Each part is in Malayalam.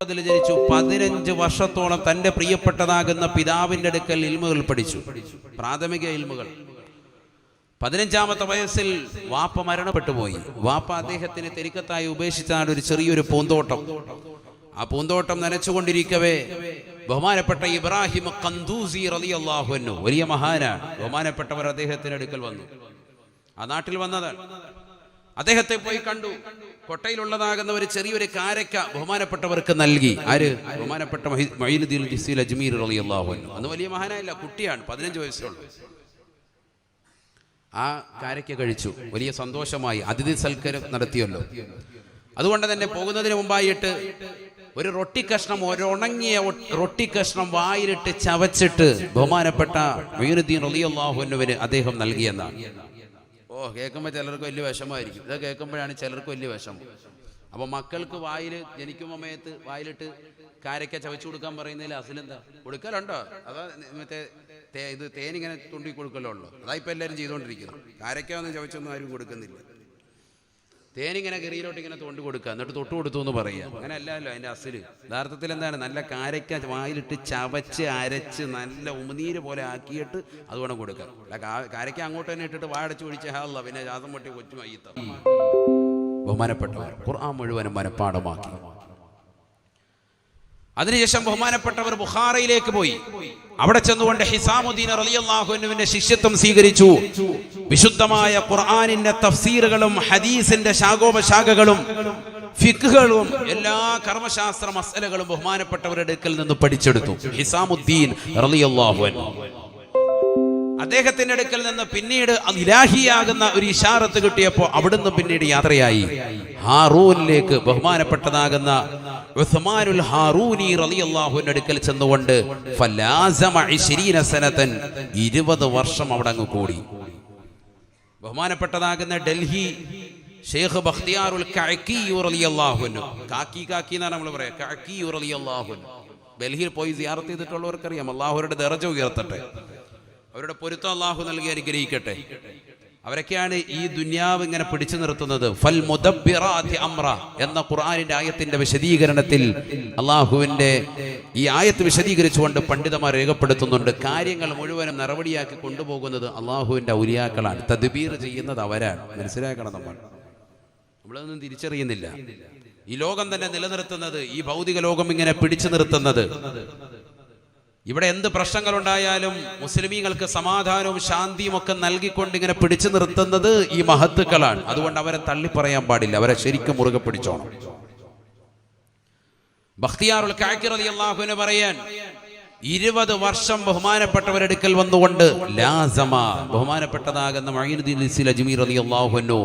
ജനിച്ചു. 15 വർഷത്തോളം തന്റെ പ്രിയപ്പെട്ടതാകുന്ന പിതാവിന്റെ അടുക്കൽ ഇൽമുകൾ പഠിച്ചു, പ്രാഥമിക ഇൽമുകൾ. 15ാമത്തെ വയസ്സിൽ വാപ്പ മരണപ്പെട്ടു പോയി. വാപ്പ അദ്ദേഹത്തിന് തെരിക്കത്തായി ഉപേക്ഷിച്ചാണ് ഒരു ചെറിയൊരു പൂന്തോട്ടം. ആ പൂന്തോട്ടം നനച്ചുകൊണ്ടിരിക്കവേ ബഹുമാനപ്പെട്ട ഇബ്രാഹിം ഖന്ദൂസി റളിയല്ലാഹു അൻഹു, വലിയ മഹാനാണ്, ബഹുമാനപ്പെട്ടവർ അദ്ദേഹത്തിന്റെ അടുക്കൽ വന്നു. ആ നാട്ടിൽ വന്നതാണ്. അദ്ദേഹത്തെ പോയി കണ്ടു. കൊട്ടയിലുള്ളതാകുന്ന ഒരു ചെറിയൊരു കാരക്ക ബഹുമാനപ്പെട്ടവർക്ക് നൽകി. ആര്? ബഹുമാനപ്പെട്ട മൊയ്നുദ്ദീൻ ചിസ്തി അജ്മീർ റളിയല്ലാഹു അൻഹു. അന്ന് വലിയ മഹാനായില്ല, കുട്ടിയാണ്, 15 വയസ്സുള്ളൂ. ആ കാരക്ക കഴിച്ചു, വലിയ സന്തോഷമായി. അതിഥി സൽക്കാരം നടത്തിയല്ലോ. അതുകൊണ്ട് തന്നെ പോകുന്നതിന് മുമ്പായിട്ട് ഒരു റൊട്ടി കഷ്ണം, ഒരുണങ്ങിയ റൊട്ടി കഷ്ണം വായിലിട്ട് ചവച്ചിട്ട് ബഹുമാനപ്പെട്ട മൊയ്നുദ്ദീൻ റളിയല്ലാഹു അൻഹുവിന് അദ്ദേഹം നൽകിയെന്നാണ്. കേൾക്കുമ്പോൾ ചിലർക്ക് വലിയ വിഷമമായിരിക്കും. ഇത് കേൾക്കുമ്പോഴാണ് ചിലർക്ക് വലിയ വിഷമം. അപ്പോൾ മക്കൾക്ക് ജനിക്കുമ്പോൾ സമയത്ത് വായിലിട്ട് കാരക്ക ചവച്ചു കൊടുക്കാൻ പറയുന്നതിൽ അസിലെന്താ? കൊടുക്കലുണ്ടോ? അതാ മറ്റേ ഇത് തേനിങ്ങനെ തുണ്ടി കൊടുക്കലോ ഉള്ളൂ. അതാ ഇപ്പം എല്ലാവരും ചെയ്തുകൊണ്ടിരിക്കുന്നത്. കാരക്ക ഒന്നും ചവച്ചൊന്നും ആരും കൊടുക്കുന്നില്ല. തേനിങ്ങനെ കെറിയിലോട്ട് ഇങ്ങനെ തോണ്ടി കൊടുക്കുക, എന്നിട്ട് തൊട്ട് കൊടുത്തു എന്ന് പറയുക. അങ്ങനെ അല്ലല്ലോ അതിൻ്റെ അസില്. യഥാർത്ഥത്തിൽ എന്താണ്? നല്ല കാരക്ക വായിലിട്ട് ചവച്ച് അരച്ച് നല്ല ഉമിനീര് പോലെ ആക്കിയിട്ട് അതുകൊണ്ട് കൊടുക്കുക. കാരക്ക അങ്ങോട്ട് തന്നെ ഇട്ടിട്ട് വാടച്ച് ഒഴിച്ച് ഹാള്ള പിന്നെ ജാതം പൊട്ടി കൊച്ചു മയ്യത്ത. ബഹുമാനപ്പെട്ടവർ ഖുർആൻ മുഴുവനും മനഃപ്പാഠമാക്കി. അതിനുശേഷം ബഹുമാനപ്പെട്ടവർ ബുഖാറയിലേക്ക് പോയി. അവിടെ ചെന്നുകൊണ്ട് ഹിസാമുദ്ദീൻ റളിയല്ലാഹു അൻഹുവിന്റെ ശിഷ്യത്വം സ്വീകരിച്ചു. വിശുദ്ധമായ ഖുർആനിന്റെ തഫ്സീറുകളും ഹദീസിന്റെ ശാഖോപശാഖകളും ഫിഖ്ഹുകളും എല്ലാ കർമ്മശാസ്ത്ര മസലകളും ബഹുമാനപ്പെട്ടവരുടെ അടുക്കൽ നിന്ന് പഠിച്ചെടുത്തു ഹിസാമുദ്ദീൻ റളിയല്ലാഹു അൻഹു. അദ്ദേഹത്തിന്റെ അടുക്കൽ നിന്ന് പിന്നീട് ഇലാഹിയാകുന്ന ഒരു ഇശാറത്ത് കിട്ടിയപ്പോൾ അവിടുന്ന് പിന്നീട് യാത്രയായി ഹാറൂനിലേക്ക്. ബഹുമാനപ്പെട്ടതാകുന്ന ഉസ്മാനുൽ ഹാറൂനി റളിയല്ലാഹുവിന്റെ അടുക്കൽ ചെന്നുകൊണ്ട് ഫലാസമ 20 സനതൻ 20 വർഷം അവിടെ അങ്ങ് കൂടി. ബഹുമാനപ്പെട്ടതാകുന്ന ഡൽഹി ഷെയ്ഖ് ബഖ്തിയാറുൽ കഅക്കി റളിയല്ലാഹു അൻഹു, കാക്കി എന്നാണ് നമ്മൾ പറയാ, കഅക്കി റളിയല്ലാഹു അൻഹു. ഡൽഹിയിൽ പോയി സിയാറത്ത് ചെയ്തിട്ടുള്ളവർക്കറിയാം. അല്ലാഹുവിന്റെ ദറജ ഉയർത്തട്ടെ, അവരുടെ പൊരുത്തം അല്ലാഹു നൽകി അനുഗ്രഹിക്കട്ടെ. അവരൊക്കെയാണ് ഈ ദുനിയാവ് ഇങ്ങനെ പിടിച്ചു നിർത്തുന്നത്. ഫൽ മുദബ്ബിറാത്തി അംറ എന്ന ഖുർആനിന്റെ ആയത്തിന്റെ വിശദീകരണത്തിൽ അല്ലാഹുവിന്റെ ഈ ആയത്ത് വിശദീകരിച്ചുകൊണ്ട് പണ്ഡിതന്മാർ രേഖപ്പെടുത്തുന്നുണ്ട്, കാര്യങ്ങൾ മുഴുവനും നടപടിയാക്കി കൊണ്ടുപോകുന്നത് അല്ലാഹുവിന്റെ ഔലിയാക്കളാണ്, തദ്ബീർ ചെയ്യുന്നത് അവരാണ്. മനസ്സിലാക്കണം, നമ്മളതൊന്നും തിരിച്ചറിയുന്നില്ല. ഈ ലോകം തന്നെ നിലനിർത്തുന്നത്, ഈ ഭൗതിക ലോകം ഇങ്ങനെ പിടിച്ചു നിർത്തുന്നത്, ഇവിടെ എന്ത് പ്രശ്നങ്ങളുണ്ടായാലും മുസ്ലിമീങ്ങൾക്ക് സമാധാനവും ശാന്തിയും ഒക്കെ നൽകിക്കൊണ്ട് ഇങ്ങനെ പിടിച്ചു നിർത്തുന്നത് ഈ മഹത്തുക്കളാണ്. അതുകൊണ്ട് അവരെ തള്ളിപ്പറയാൻ പാടില്ല, അവരെ ശരിക്കും മുറുകെ പിടിച്ചോണം. ബഖ്തിയാറുൽ കഅക്കി റളിയല്ലാഹു അൻഹു പറയാൻ 20 വർഷം ബഹുമാനപ്പെട്ടവരുടെ അടുക്കൽ വന്നുകൊണ്ട് ലാസമ, ബഹുമാനപ്പെട്ടതാകുന്ന മൊയ്നുദ്ദീൻ ചിസ്തി അജ്മീർ റളിയല്ലാഹു അൻഹു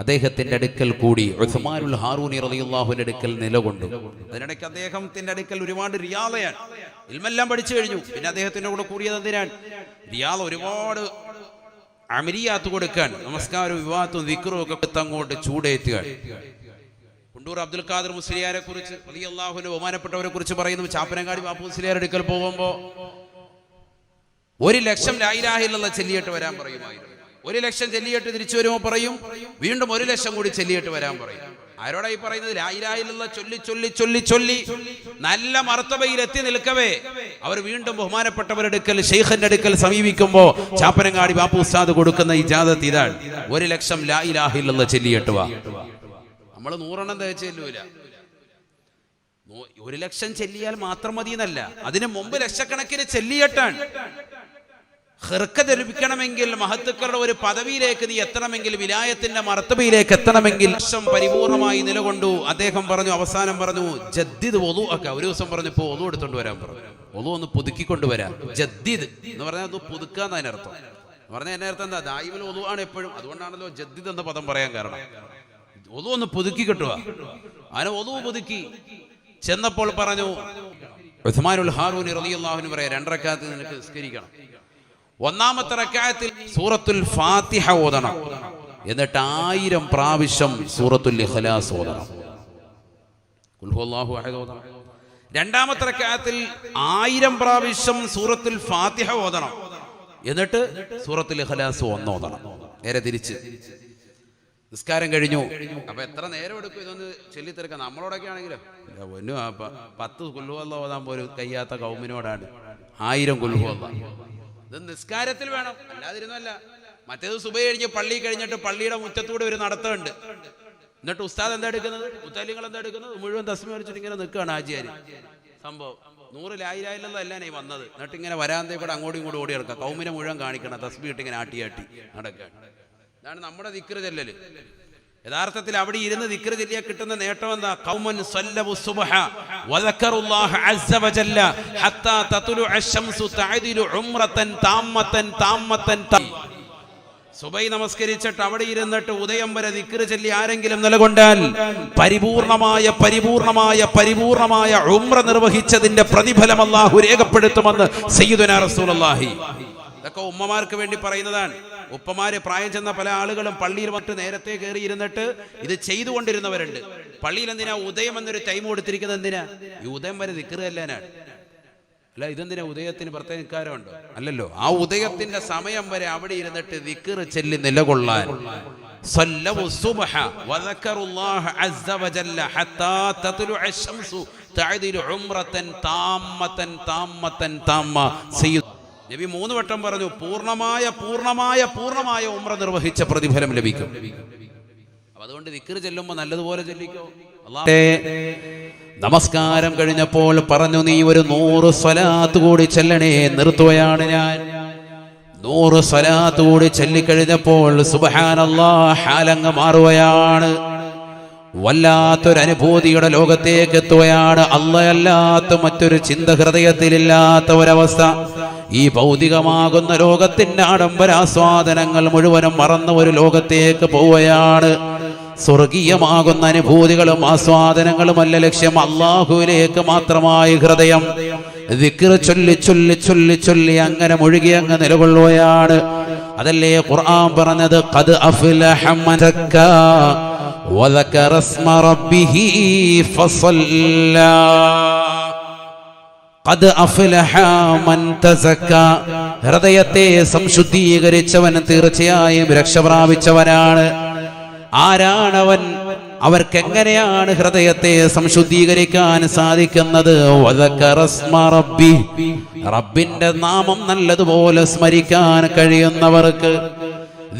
അദ്ദേഹത്തിന്റെ അടുക്കൽ കൂടി. ഉസ്മാനുൽ ഹാറൂനി റളിയല്ലാഹുവിന്റെ അടുക്കൽ നിലകൊണ്ടു. അതിനിടയ്ക്ക് അദ്ദേഹത്തിന്റെ അടുക്കൽ ഒരുപാട് റിയാളയാണ്, ഇൽമെല്ലാം പഠിച്ചു കഴിഞ്ഞു. പിന്നെ അദ്ദേഹത്തിന്റെ കൂടെ കൂടിയത് എന്തിനാണ്? റിയാള ഒരുപാട് അമലിയാത്ത് കൊടുക്കാൻ, നമസ്കാരവും വിവാഹത്തും ദിക്റും ഒക്കെ അങ്ങോട്ട് ചൂടേറ്റുക. കുണ്ടൂർ അബ്ദുൽ ഖാദർ മുസ്ലിയാരെ കുറിച്ച് റളിയല്ലാഹു അൻഹു ബഹുമാനപ്പെട്ടവരെ കുറിച്ച് പറയുന്നു. ചാപ്പനങ്ങാടി ബാപ്പു മുസ്ലിയാരുടെ അടുക്കൽ പോകുമ്പോൾ 1 ലക്ഷം ലാ ഇലാഹ ഇല്ലല്ലാഹ് ചൊല്ലിയിട്ട് വരാൻ പറയുമായിരുന്നു. 1 ലക്ഷം ചൊല്ലിയിട്ട് തിരിച്ചു വരുമ്പോൾ പറയും വീണ്ടും 1 ലക്ഷം കൂടി ചൊല്ലിയിട്ട് വരാൻ പറയും. ആരോടായി പറയുന്നത്? ലാ ഇലാഹ ഇല്ലല്ലാഹ് ചൊല്ലി ചൊല്ലി ചൊല്ലി ചൊല്ലി നല്ല മർത്തബയിൽ എത്തി നിൽക്കവേ അവർ വീണ്ടും ബഹുമാനപ്പെട്ടവരുടെ അടുക്കൽ ശൈഖിന്റെ അടുക്കൽ സമീപിക്കുമ്പോൾ ചാപ്പനങ്ങാടി ബാപ്പു ഉസ്താദ് കൊടുക്കുന്ന ഇജാസത്ത് ഇതാണ്, 1 ലക്ഷം ലാ ഇലാഹ ഇല്ലല്ലാഹ് ചൊല്ലിയിട്ട് വാ. നമ്മൾ 100 തേച്ച് ചെല്ലൂല. 1 ലക്ഷം ചെല്ലിയാൽ മാത്രം മതി എന്നല്ല, അതിന് മുമ്പ് ലക്ഷക്കണക്കിന് ചെല്ലിയിട്ടാണ്. ഖിർഖ ധരിപ്പിക്കണമെങ്കിൽ, മഹത്തുക്കളുടെ ഒരു പദവിയിലേക്ക് നീ എത്തണമെങ്കിൽ, വിലായത്തിന്റെ മർത്തബയിലേക്ക് എത്തണമെങ്കിൽ ലക്ഷം പരിപൂർണമായി നിലകൊണ്ടു. അദ്ദേഹം പറഞ്ഞു, അവസാനം പറഞ്ഞു ജദ്ദിദ് വളു ഒക്കെ. ഒരു ദിവസം പറഞ്ഞു ഇപ്പോൾ വളു എടുത്തോണ്ട് വരാൻ പറഞ്ഞു. വളു ഒന്ന് പുതുക്കിക്കൊണ്ടുവരാം. ജദ്ദിദ് എന്ന് പറഞ്ഞാൽ അത് പുതുക്കാന്ന് അതിനർത്ഥം. പറഞ്ഞാൽ എന്നെ അർത്ഥം എന്താ? ദായിമുൽ വളു ആണ് എപ്പോഴും. അതുകൊണ്ടാണല്ലോ ജദ്ദിദ് എന്ന പദം പറയാൻ കാരണം. ഒതു ഒന്ന് പുതുക്കി കിട്ടുക. അതിനെ ഒതു പുതുക്കി ചെന്നപ്പോൾ പറഞ്ഞു ഉസ്മാനുൽ ഹാറൂനി റളിയല്ലാഹു അൻഹു പറയാ, 2 റക്അത്ത് നിനക്ക് നിസ്കരിക്കണം. 1ാമത്തെ റക്അത്തിൽ സൂറത്തുൽ ഫാത്തിഹ ഓതണം, എന്നിട്ട് 1000 പ്രാവശ്യം സൂറത്തുൽ ഇഖ്ലാസ് ഓതണം. ഖുൽ ഹുവല്ലാഹു അഹദ് ഓതണം. 2ാമത്തെ റക്അത്തിൽ 1000 പ്രാവശ്യം സൂറത്തുൽ ഫാത്തിഹ ഓതണം, എന്നിട്ട് സൂറത്തുൽ ഇഖ്ലാസ് ഓതണം. നേരെ തിരിച്ച് നിസ്കാരം കഴിഞ്ഞു. അപ്പൊ എത്ര നേരം എടുക്കും ഇതൊന്ന് ചൊല്ലിത്തിരക്കാം? നമ്മളോടൊക്കെ ആണെങ്കിലോ 10 കുൽഹുവല്ലാ ഓതാൻ പോലും കഴിയാത്ത കൗമിനോടാണ് 1000 കുൽഹുവല്ലാ. ഇത് നിസ്കാരത്തിൽ വേണം, അല്ലാതിരുന്നല്ല. മറ്റേത് സുബഹി കഴിഞ്ഞ് പള്ളി കഴിഞ്ഞിട്ട് പള്ളിയുടെ മുറ്റത്തൂടെ ഒരു നടത്തമുണ്ട്. എന്നിട്ട് ഉസ്താദ് എന്താ എടുക്കുന്നത്, മുത്തലിങ്ങൾ എന്താ എടുക്കുന്നത്? മുഴുവൻ തസ്മീ വലിച്ചിട്ട് ഇങ്ങനെ നിൽക്കുകയാണ് ആചാര്യ. സംഭവം 100 ലാ ഇലാഹ ഇല്ലല്ലാഹ് അല്ലാതെ വന്നത്. എന്നിട്ട് ഇങ്ങനെ വരാന്തേ കൂടെ അങ്ങോട്ടും ഇങ്ങോട്ടും ഓടി നടക്കുക. കൗമിനെ മുഴുവൻ കാണിക്കണം, തസ്ബീ ഇട്ട് ഇങ്ങനെ ആട്ടി നടക്കുകയാണ്. ഇതാണ് നമ്മുടെ ദിക്റ് ചെല്ലല്. യഥാർത്ഥത്തിൽ അവിടെ ഇരുന്ന് ദിക്റ് ചെല്ലിയാൽ കിട്ടുന്ന നേട്ടം എന്താ? ഖൗമൻ സല്ലബു സുബ്ഹ വദക്കറുല്ലാഹ അസ്സ വജല്ല ഹത്താ തത്ലുഅ അശംസു തഅദിലു ഉംറതൻ താമ്മതൻ. സുബൈ നമസ്കരിച്ചിട്ട് അവിടെ ഇരുന്നിട്ട് ഉദയം വരെ ദിക്റ് ചൊല്ലി ആരെങ്കിലും നിലകൊണ്ടാൽ പരിപൂർണമായ ഉംറ നിർവഹിച്ചതിന്റെ പ്രതിഫലം അല്ലാഹു രേഖപ്പെടുത്തുമെന്ന് സയ്യിദുനാ റസൂലുള്ളാഹി. ഇതൊക്കെ ഉമ്മമാർക്ക് വേണ്ടി പറയുന്നതാണ്. ഉപ്പമാര് പ്രായം ചെന്ന പല ആളുകളും പള്ളിയിൽ വന്നിട്ട് നേരത്തെ കയറി ഇരുന്നിട്ട് ഇത് ചെയ്തുകൊണ്ടിരുന്നവരുണ്ട്. പള്ളിയിൽ എന്തിനാ ഉദയം എന്നൊരു ടൈം കൊടുത്തിരിക്കുന്നത്? എന്തിനാ? ഈ ഉദയം വരെ ദിക്റ് ചെല്ലാനാണ്. അല്ല, ഇതെന്തിനാ ഉദയത്തിന് പ്രത്യേക നിസ്കാരമുണ്ടോ? അല്ലല്ലോ. ആ ഉദയത്തിന്റെ സമയം വരെ അവിടെ ഇരുന്നിട്ട് ദിക്റ് ചൊല്ലി നിലകൊള്ളാൻ. സല്ലവു സുബ്ഹ വദക്കറുല്ലാഹ അസ്സ വജല്ല ഹത്താ തത്ലുഅ അശംസു തഅദിലു ഉംറതൻ താമ്മ. സയ്യിദ് നബി 3 വട്ടം പറഞ്ഞു, പൂർണ്ണമായ ഉംറ നിർവഹിച്ച പ്രതിഫലം ലഭിക്കും. അപ്പൊ അതുകൊണ്ട് ദിക്റ് ചെല്ലുമ്പോൾ നല്ലതുപോലെ ചൊല്ലിക്കോ. നമസ്കാരം കഴിഞ്ഞപ്പോൾ പറഞ്ഞു, നീ ഒരു 100 സ്വലാത്ത് കൂടി ചെല്ലണേ. നിർത്തുകയാണ് ഞാൻ. 100 സ്വലാത്ത് കൂടി ചൊല്ലിക്കഴിഞ്ഞപ്പോൾ സുബ്ഹാനല്ലാഹ്, ഹാലങ്ങ് മാറുകയാണ്. വല്ലാത്തൊരനുഭൂതിയുടെ ലോകത്തേക്ക് എത്തുകയാണ്. അല്ലാത്ത മറ്റൊരു ചിന്ത ഹൃദയത്തിലില്ലാത്ത ഒരവസ്ഥ. ഈ ഭൗതികമാകുന്ന ലോകത്തിന്റെ ആഡംബരാസ്വാദനങ്ങൾ മുഴുവനും മറന്ന ഒരു ലോകത്തേക്ക് പോവുകയാണ്. സ്വർഗീയമാകുന്ന അനുഭൂതികളും ആസ്വാദനങ്ങളുമല്ല ലക്ഷ്യം, അല്ലാഹുവിലേക്ക് മാത്രമായി ഹൃദയം ദിക്ർ ചൊല്ലി അങ്ങനെ മുഴുകി അങ്ങ് നിലകൊള്ളുകയാണ്. അതല്ലേ ഖുർആൻ പറഞ്ഞത്, ഖദ് അഫ്ലഹ മൻ സക്കാ വദകറ ഇസ്മ റബ്ബിഹി ഫസല്ലാ. ഖദ് അഫ്ലഹ മൻ തസക്കാ. ഹൃദയത്തെ സംശുദ്ധീകരിച്ചവൻ തീർച്ചയായും രക്ഷ പ്രാപിച്ചവനാണ്. ആരാണവൻ? അവർക്കെങ്ങനെയാണ് ഹൃദയത്തെ സംശുദ്ധീകരിക്കാൻ സാധിക്കുന്നത്? വദകറ ഇസ്മ റബ്ബി, റബ്ബിന്റെ നാമം നല്ലതുപോലെ സ്മരിക്കാൻ കഴിയുന്നവർക്ക്,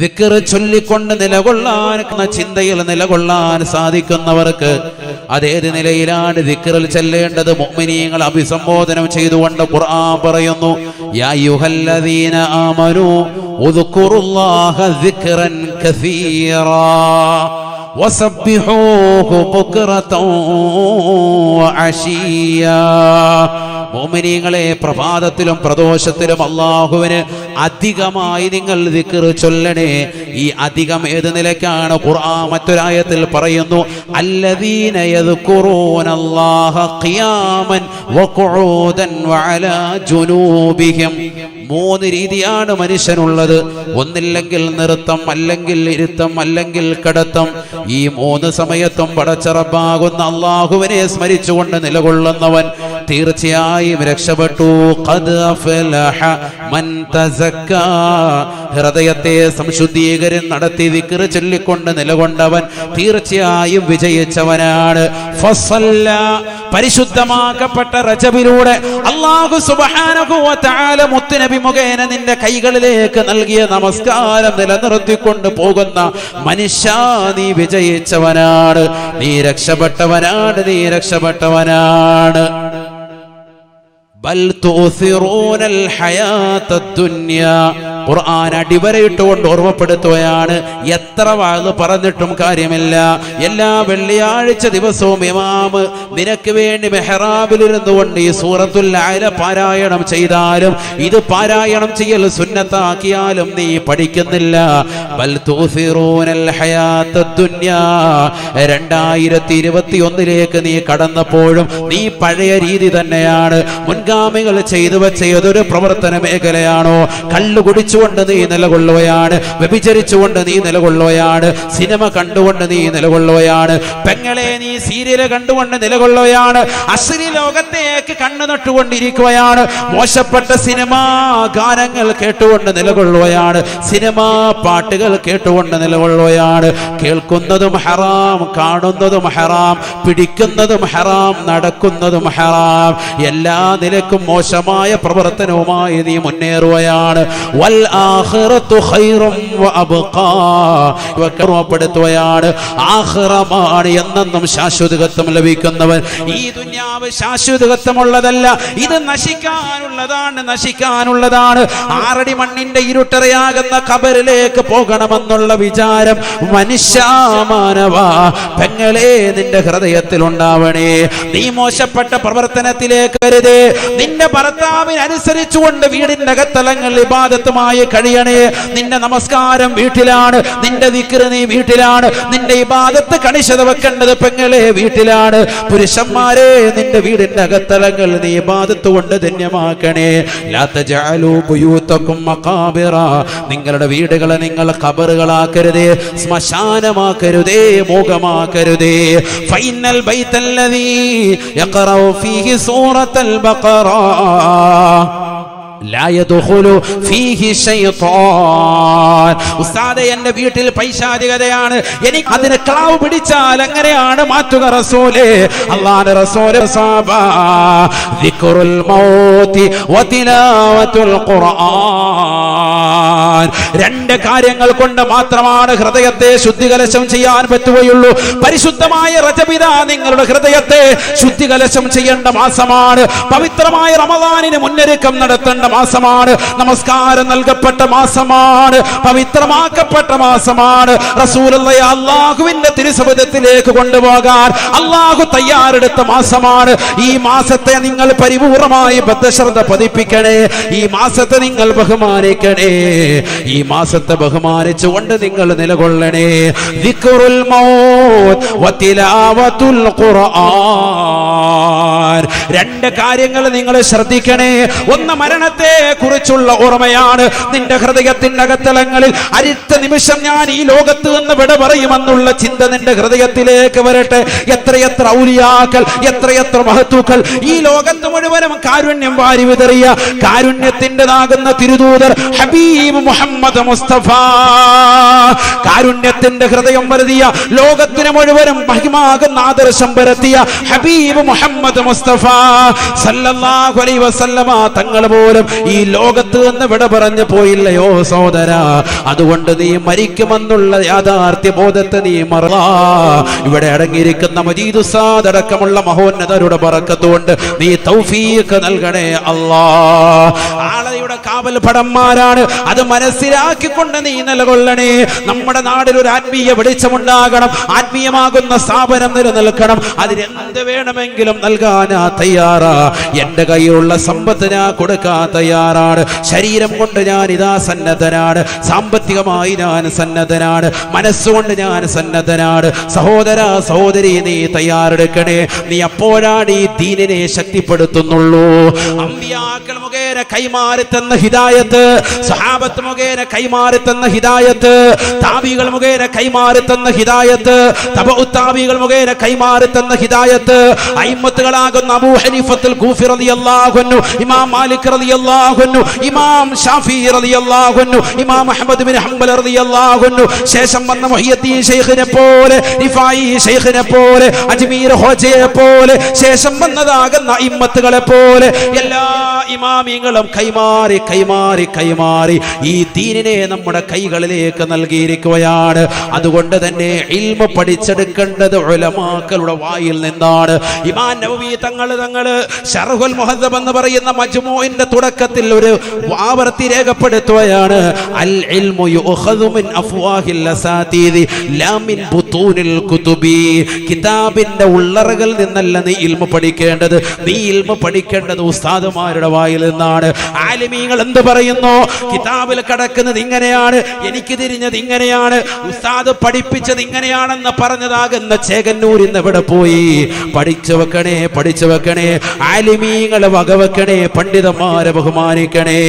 ദിക്ർ ചൊല്ലിക്കൊണ്ട് നിലകൊള്ളാൻ, ചിന്തയിൽ നിലകൊള്ളാൻ സാധിക്കുന്നവർക്ക്. അതേത് നിലയിലാണ് ദിക്റിൽ ചെല്ലേണ്ടത്? മുഅ്മിനീങ്ങൾ അഭിസംബോധനം ചെയ്തുകൊണ്ട് ഖുർആൻ പറയുന്നു, യാ അയ്യുഹല്ലദീന ആമനൂ ഉദ്കുറുല്ലാഹ ദിക്റൻ കസീറാ വസബ്ബിഹൂഹു ബുക്റതൻ വഅശിയ്യാ. മുഅ്മിനീങ്ങളെ, പ്രഭാതത്തിലും പ്രദോഷത്തിലും അല്ലാഹുവിന് അധികമായി നിങ്ങൾ ദിക്ർ ചൊല്ലണേ. ഈ അധികം ഏത് നിലയ്ക്കാണ്? ഖുർആൻ മറ്റൊരായത്തിൽ പറയുന്നു, അല്ലദീന യദ്കുറൂനല്ലാഹ ഖിയാമൻ വഖുഊദൻ വഅലാ ജുനൂബിഹിം. 3 രീതിയാണ് മനുഷ്യനുള്ളത്. ഒന്നില്ലെങ്കിൽ നൃത്തം, അല്ലെങ്കിൽ ഇരുത്തം, അല്ലെങ്കിൽ കിടത്തം. ഈ 3 സമയത്തും പടച്ച റബ്ബാകുന്ന അല്ലാഹുവിനെ സ്മരിച്ചുകൊണ്ട് നിലകൊള്ളുന്നവൻ തീർച്ചയായും രക്ഷപ്പെട്ടു. ഖദ് അഫ്ലഹ മൻ തസക്കാ. ഹൃദയത്തെ സംശുദ്ധീകരണം നടത്തി ദിക്ർ ചൊല്ലിക്കൊണ്ട് നിലകൊണ്ടവൻ തീർച്ചയായും വിജയിച്ചവനാണ്. ഫസല്ല, പരിശുദ്ധമാക്കപ്പെട്ട റജബിലൂടെ അല്ലാഹു സുബ്ഹാനഹു വ തആല മുത്തുനബി മുഖേന നിന്റെ കൈകളിലേക്ക് നൽകിയ നമസ്കാരം നിലനിർത്തിക്കൊണ്ട് പോകുന്ന മനുഷ്യ, നീ വിജയിച്ചവനാണ്, നീ രക്ഷപ്പെട്ടവനാണ്. ബൽ തുസിറൂനൽ ഹയാത്തദ് ദുനിയാ. ഖുർആൻ അടിവരയിട്ടുകൊണ്ട് ഓർമ്മപ്പെടുത്തുകയാണ്, എത്ര വാഴ്ന്ന് പറഞ്ഞിട്ടും കാര്യമില്ല. എല്ലാ വെള്ളിയാഴ്ച ദിവസവും ഇമാമ് നിനക്ക് വേണ്ടി മെഹ്റാബിലിരുന്നു കൊണ്ട് ഈ സൂറത്തുൽ അഅല പാരായണം ചെയ്താലും, ഇത് പാരായണം ചെയ്യൽ സുന്നത്താക്കിയാലും നീ പഠിക്കുന്നില്ല. ബൽ തുസിറൂനൽ ഹയാത്തദ് ദുനിയാ. 2021 നീ കടന്നപ്പോഴും നീ പഴയ രീതി തന്നെയാണ്. മുൻഗാമികൾ ചെയ്തു വെച്ച ഏതൊരു പ്രവർത്തന മേഖലയാണോ, കള്ളു കുടിച്ചു കുടിച്ചുകൊണ്ട് നീ നിലകൊള്ളുകയാണ്, വ്യഭിചരിച്ചുകൊണ്ട് നീ നിലകൊള്ളുകയാണ്, സിനിമ കണ്ടുകൊണ്ട് നീ നിലകൊള്ളുകയാണ്, പെങ്ങളെ നീ സീരിയൽ കണ്ടുകൊണ്ട് നിലകൊള്ളുകയാണ്, അശ്ലീല ലോകത്തേക്ക് കണ്ണു നട്ടുകൊണ്ടിരിക്കുകയാണ്, മോശപ്പെട്ട സിനിമാ ഗാനങ്ങൾ കേട്ടുകൊണ്ട് നിലകൊള്ളുകയാണ്, സിനിമാ പാട്ടുകൾ കേട്ടുകൊണ്ട് നിലകൊള്ളുകയാണ്. കേൾക്കുന്നതും ഹറാം, കാണുന്നതും ഹറാം, പിടിക്കുന്നതും ഹറാം, നടക്കുന്നതും ഹറാം, എല്ലാ നിലക്കും മോശമായ പ്രവർത്തനവുമായി നീ മുന്നേറുകയാണ്. വൽ ആഖിറത്തു ഖൈറും വഅബ്ഖാ, ഓർമ്മപ്പെടുത്തുകയാണ്, ആഖിറമാണ് എന്നെന്നും ശാശ്വതത്വം ലഭിക്കുന്നവൻ. ഈ ദുനിയാവ് ശാശ്വതത്വമുള്ളതല്ല, ഇത് നശിക്കാനുള്ളതാണ്, നശിക്കാനുള്ളതാണ്. 6 അടി മണ്ണിന്റെ ഇരുട്ടറയാകുന്ന ഖബറിലേക്ക് പോകണമെന്നുള്ള വിചാരം മനുഷ്യാമാനവ പെങ്ങളെ നിന്റെ ഹൃദയത്തിൽ ഉണ്ടാവണേ. നീ മോശപ്പെട്ട പ്രവർത്തനത്തിലേക്ക് വരുതേ. നിന്റെ ഭർത്താവിനനുസരിച്ചുകൊണ്ട് വീടിന്റെ അകത്തലങ്ങൾ ഇബാദത്തുമായി കഴിയണേ. നിന്റെ നമസ്കാരം വീട്ടിലാണ്, നിന്റെ ദിക്ർ നീ വീട്ടിലാണ്, നിന്റെ ഇബാദത്ത് കണിശത വെക്കേണ്ടത് പെങ്ങളെ വീട്ടിലാണ്. പുരുഷന്മാരെ നിന്റെ വീടിന്റെ അകത്തലങ്ങൾ നീ ഇബാദത്ത് കൊണ്ട് ധന്യമാക്കണേ. ലാ തജഅലൂ ബുയൂതകും മഖാബിറ, നിങ്ങളുടെ വീടുകളെ നിങ്ങൾ ഖബറുകളാക്കരുതേ, ശ്മശാനമാക്കരുതേ, മോഹമാക്കരുതേ. ഫൈനൽ ബൈതല്ലദീ യഖറഉ ഫീഹി സൂറത്തുൽ ബഖറ ലാ യദ്ഖുലു ഫീഹി ശൈത്താൻ. ഉസ്താദേ എന്റെ വീട്ടിൽ പൈശാചികതയാണ്, എനിക്ക് അതിനെ ക്ലാവ് പിടിച്ചാൽ എങ്ങനെയാണ് മാറ്റുക റസൂലേ? അല്ലാഹുവിന്റെ റസൂല് സഹാബ ദിക്റുൽ മൗതി വതിലാവത്തുൽ ഖുർആൻ, 2 കാര്യങ്ങൾ കൊണ്ട് മാത്രമാണ് ഹൃദയത്തെ ശുദ്ധികലശം ചെയ്യാൻ പറ്റുകയുള്ളൂ. പരിശുദ്ധമായ റജബിദ നിങ്ങളുടെ ഹൃദയത്തെ ശുദ്ധികലശം ചെയ്യേണ്ട മാസമാണ്. പവിത്രമായ റമദാനിന് മുന്നൊരുക്കം നടത്തേണ്ട മാസമാണ്. നമസ്കാരം നൽകപ്പെട്ട മാസമാണ്, പവിത്രമാക്കപ്പെട്ട മാസമാണ്. റസൂലുള്ളാഹി അല്ലാഹുവിന്റെ തിരുസവിധത്തിലേക്ക് കൊണ്ടുപോകാൻ അല്ലാഹു തയ്യാറെടുത്ത മാസമാണ്. ഈ മാസത്തെ നിങ്ങൾ പരിപൂർണമായി ബദ്ധശ്രദ്ധ പതിപ്പിക്കണേ. ഈ മാസത്തെ നിങ്ങൾ ബഹുമാനിക്കണേ. ഈ മാസത്തെ ബഹുമാനിച്ചുകൊണ്ട് നിങ്ങൾ നിലകൊള്ളണേ. ദിക്റുൽ മൗത് വതിലാവത്തുൽ ഖുർആൻ, 2 കാര്യങ്ങൾ നിങ്ങൾ ശ്രദ്ധിക്കണേ. ഒന്ന് മരണത്തെ കുറിച്ചുള്ള ഓർമ്മയാണ്. നിന്റെ ഹൃദയത്തിന്റെ അകത്തലങ്ങളിൽ അടുത്ത നിമിഷം ഞാൻ ഈ ലോകത്ത് നിന്ന് വിട പറയുമെന്നുള്ള ചിന്ത നിന്റെ ഹൃദയത്തിലേക്ക് വരട്ടെ. എത്രയെത്ര ഔലിയാക്കൾ, എത്രയെത്ര മഹത്തുക്കൾ ഈ ലോകത്ത് മുഴുവനും കാരുണ്യം വാരി വിതറിയ കാരുണ്യത്തിൻ്റെതാകുന്ന തിരുദൂതർ ഹബീബ് മുഹമ്മദ് മുസ്തഫ, കാരുണ്യത്തിന്റെ ഹൃദയം വരുത്തിയ ലോകത്തിന് മുഴുവനും മഹിമാകുന്ന ആദർശം പരത്തിയ ഹബീബ് മുഹമ്മദ് മുസ്തഫ സല്ലല്ലാഹു അലൈഹി വസല്ലമ തങ്ങൾ പോലും ഈ ലോകത്ത് നിന്ന് വിട പറഞ്ഞു പോയില്ലയോ സഹോദര. അതുകൊണ്ട് നീ മരിക്കുമെന്നുള്ള യാഥാർത്ഥ്യ ബോധത്തെ നീ മറന്നാ. ഇവിടെ അടങ്ങിയിരിക്കുന്ന മജീദ് ഉസ്താദ് അടക്കമുള്ള മഹോന്നതരുടെ ബറക്കത്തുകൊണ്ട് നീ തൗഫീഖ് നൽകണേ അല്ലാ. ആളയുടെ കാവൽ ഭടന്മാരാണ്, അത് മനസ്സിലാക്കിക്കൊണ്ട് നീ നിലകൊള്ളണേ. നമ്മുടെ നാടിൽ ഒരു ആത്മീയ വെളിച്ചമുണ്ടാകണം, ആത്മീയമാകുന്ന സ്ഥാപനം നിലനിൽക്കണം. അതിനെന്ത് വേണമെങ്കിലും നൽകാൻ തയ്യാറാ. എന്റെ കയ്യിലുള്ള സമ്പത്ത് ഞാൻ കൊടുക്കാൻ തയ്യാറാണ്. ശരീരം കൊണ്ട് ഞാൻ ഇതാ സന്നദ്ധനാണ്, സാമ്പത്തികമായി ഞാൻ സന്നദ്ധനാണ്, മനസ്സുകൊണ്ട് ഞാൻ സന്നദ്ധനാണ്. സഹോദര സഹോദരി നീ തയ്യാറെടുക്കണേ. നീ അപ്പോഴാണ് ഈ ദീനിനെ ശക്തിപ്പെടുത്തുന്നുള്ളൂ. അമ്പിയാക്കൾ മുഖേന കൈമാറി തന്ന ഹിദായത്ത്, സഹാബത്ത് മുഖേന കൈമാറി തന്ന ഹിദായത്ത്, താബികൾ മുഖേന കൈമാറി തന്ന ഹിദായത്ത്, തബഉ താബികൾ മുഖേന കൈമാറി തന്ന ഹിദായത്ത്, അയിമ്മത്തുകളാകുന്ന അബൂ ഹനീഫത്തുൽ കൂഫി റളിയല്ലാഹു അൻഹു, ഇമാം മാലിക് റളിയല്ലാഹു അൻഹു, ഇമാം ഷാഫി റളിയല്ലാഹു അൻഹു, ഇമാം അഹ്മദ് ബിൻ ഹംബൽ റളിയല്ലാഹു അൻഹു, ശേഷം വന്ന മുഹയ്യദ്ദീൻ ശൈഖിനെ പോലെ, റിഫായി ശൈഖിനെ പോലെ, അജ്മീർ ഹോജയെ പോലെ, ശേഷം വന്നതാകുന്ന അയിമ്മത്തുകളെ പോലെ എല്ലാ ഇമാമിങ്ങളും കൈമാറി കൈമാറി കൈമാറി ഈ ദീനിനെ നമ്മുടെ കൈകളിലേക്ക് നൽകിയിരിക്കുകയാണ്. അതുകൊണ്ട് തന്നെ ഇൽമ പഠിച്ചെടുക്കേണ്ടത് ഉലമാക്കളുടെ വായിൽ നിന്നാണ്. ഇമാം നവവി തങ്ങൾ ശർഹുൽ മുഹദ്ദബ് എന്ന് പറയുന്ന മജ്മൂഇന്റെ തുടക്കത്തിൽ ഒരു ആവർത്തി രേഖപ്പെടുത്തുകയാണ്. അൽ ഇൽമു യുഖദു മിൻ അഫ്വാഹിൽ അസാതീദി ലാ മിൻ ബുതൂനിൽ കുതുബി. കിതാബിന്റെ ഉള്ളറകളിൽ നിന്നല്ല നീ ഇൽമ പഠിക്കേണ്ടത്, നീ ഇൽമ പഠിക്കേണ്ടത് ഉസ്താദുമാരുടെ വായിൽ നിന്നാണ്. ആലിമീങ്ങൾ എന്ത് പറയുന്നു? കിതാബിൽ കിടക്കുന്നത് ഇങ്ങനെയാണ്, എനിക്ക് തിരിഞ്ഞത് ഇങ്ങനെയാണ്, ഉസ്താദ് പഠിപ്പിച്ചത് ഇങ്ങനെയാണെന്ന് പറഞ്ഞതാകുന്ന ചേകന്നൂർ ഇന്ന് ഇവിടെ പോയി. പഠിച്ചു വെക്കണേ, പഠിച്ചു വെക്കണേ. ആലിമീങ്ങളെ വകവെക്കണേ, പണ്ഡിതന്മാരെ ബഹുമാനിക്കണേ,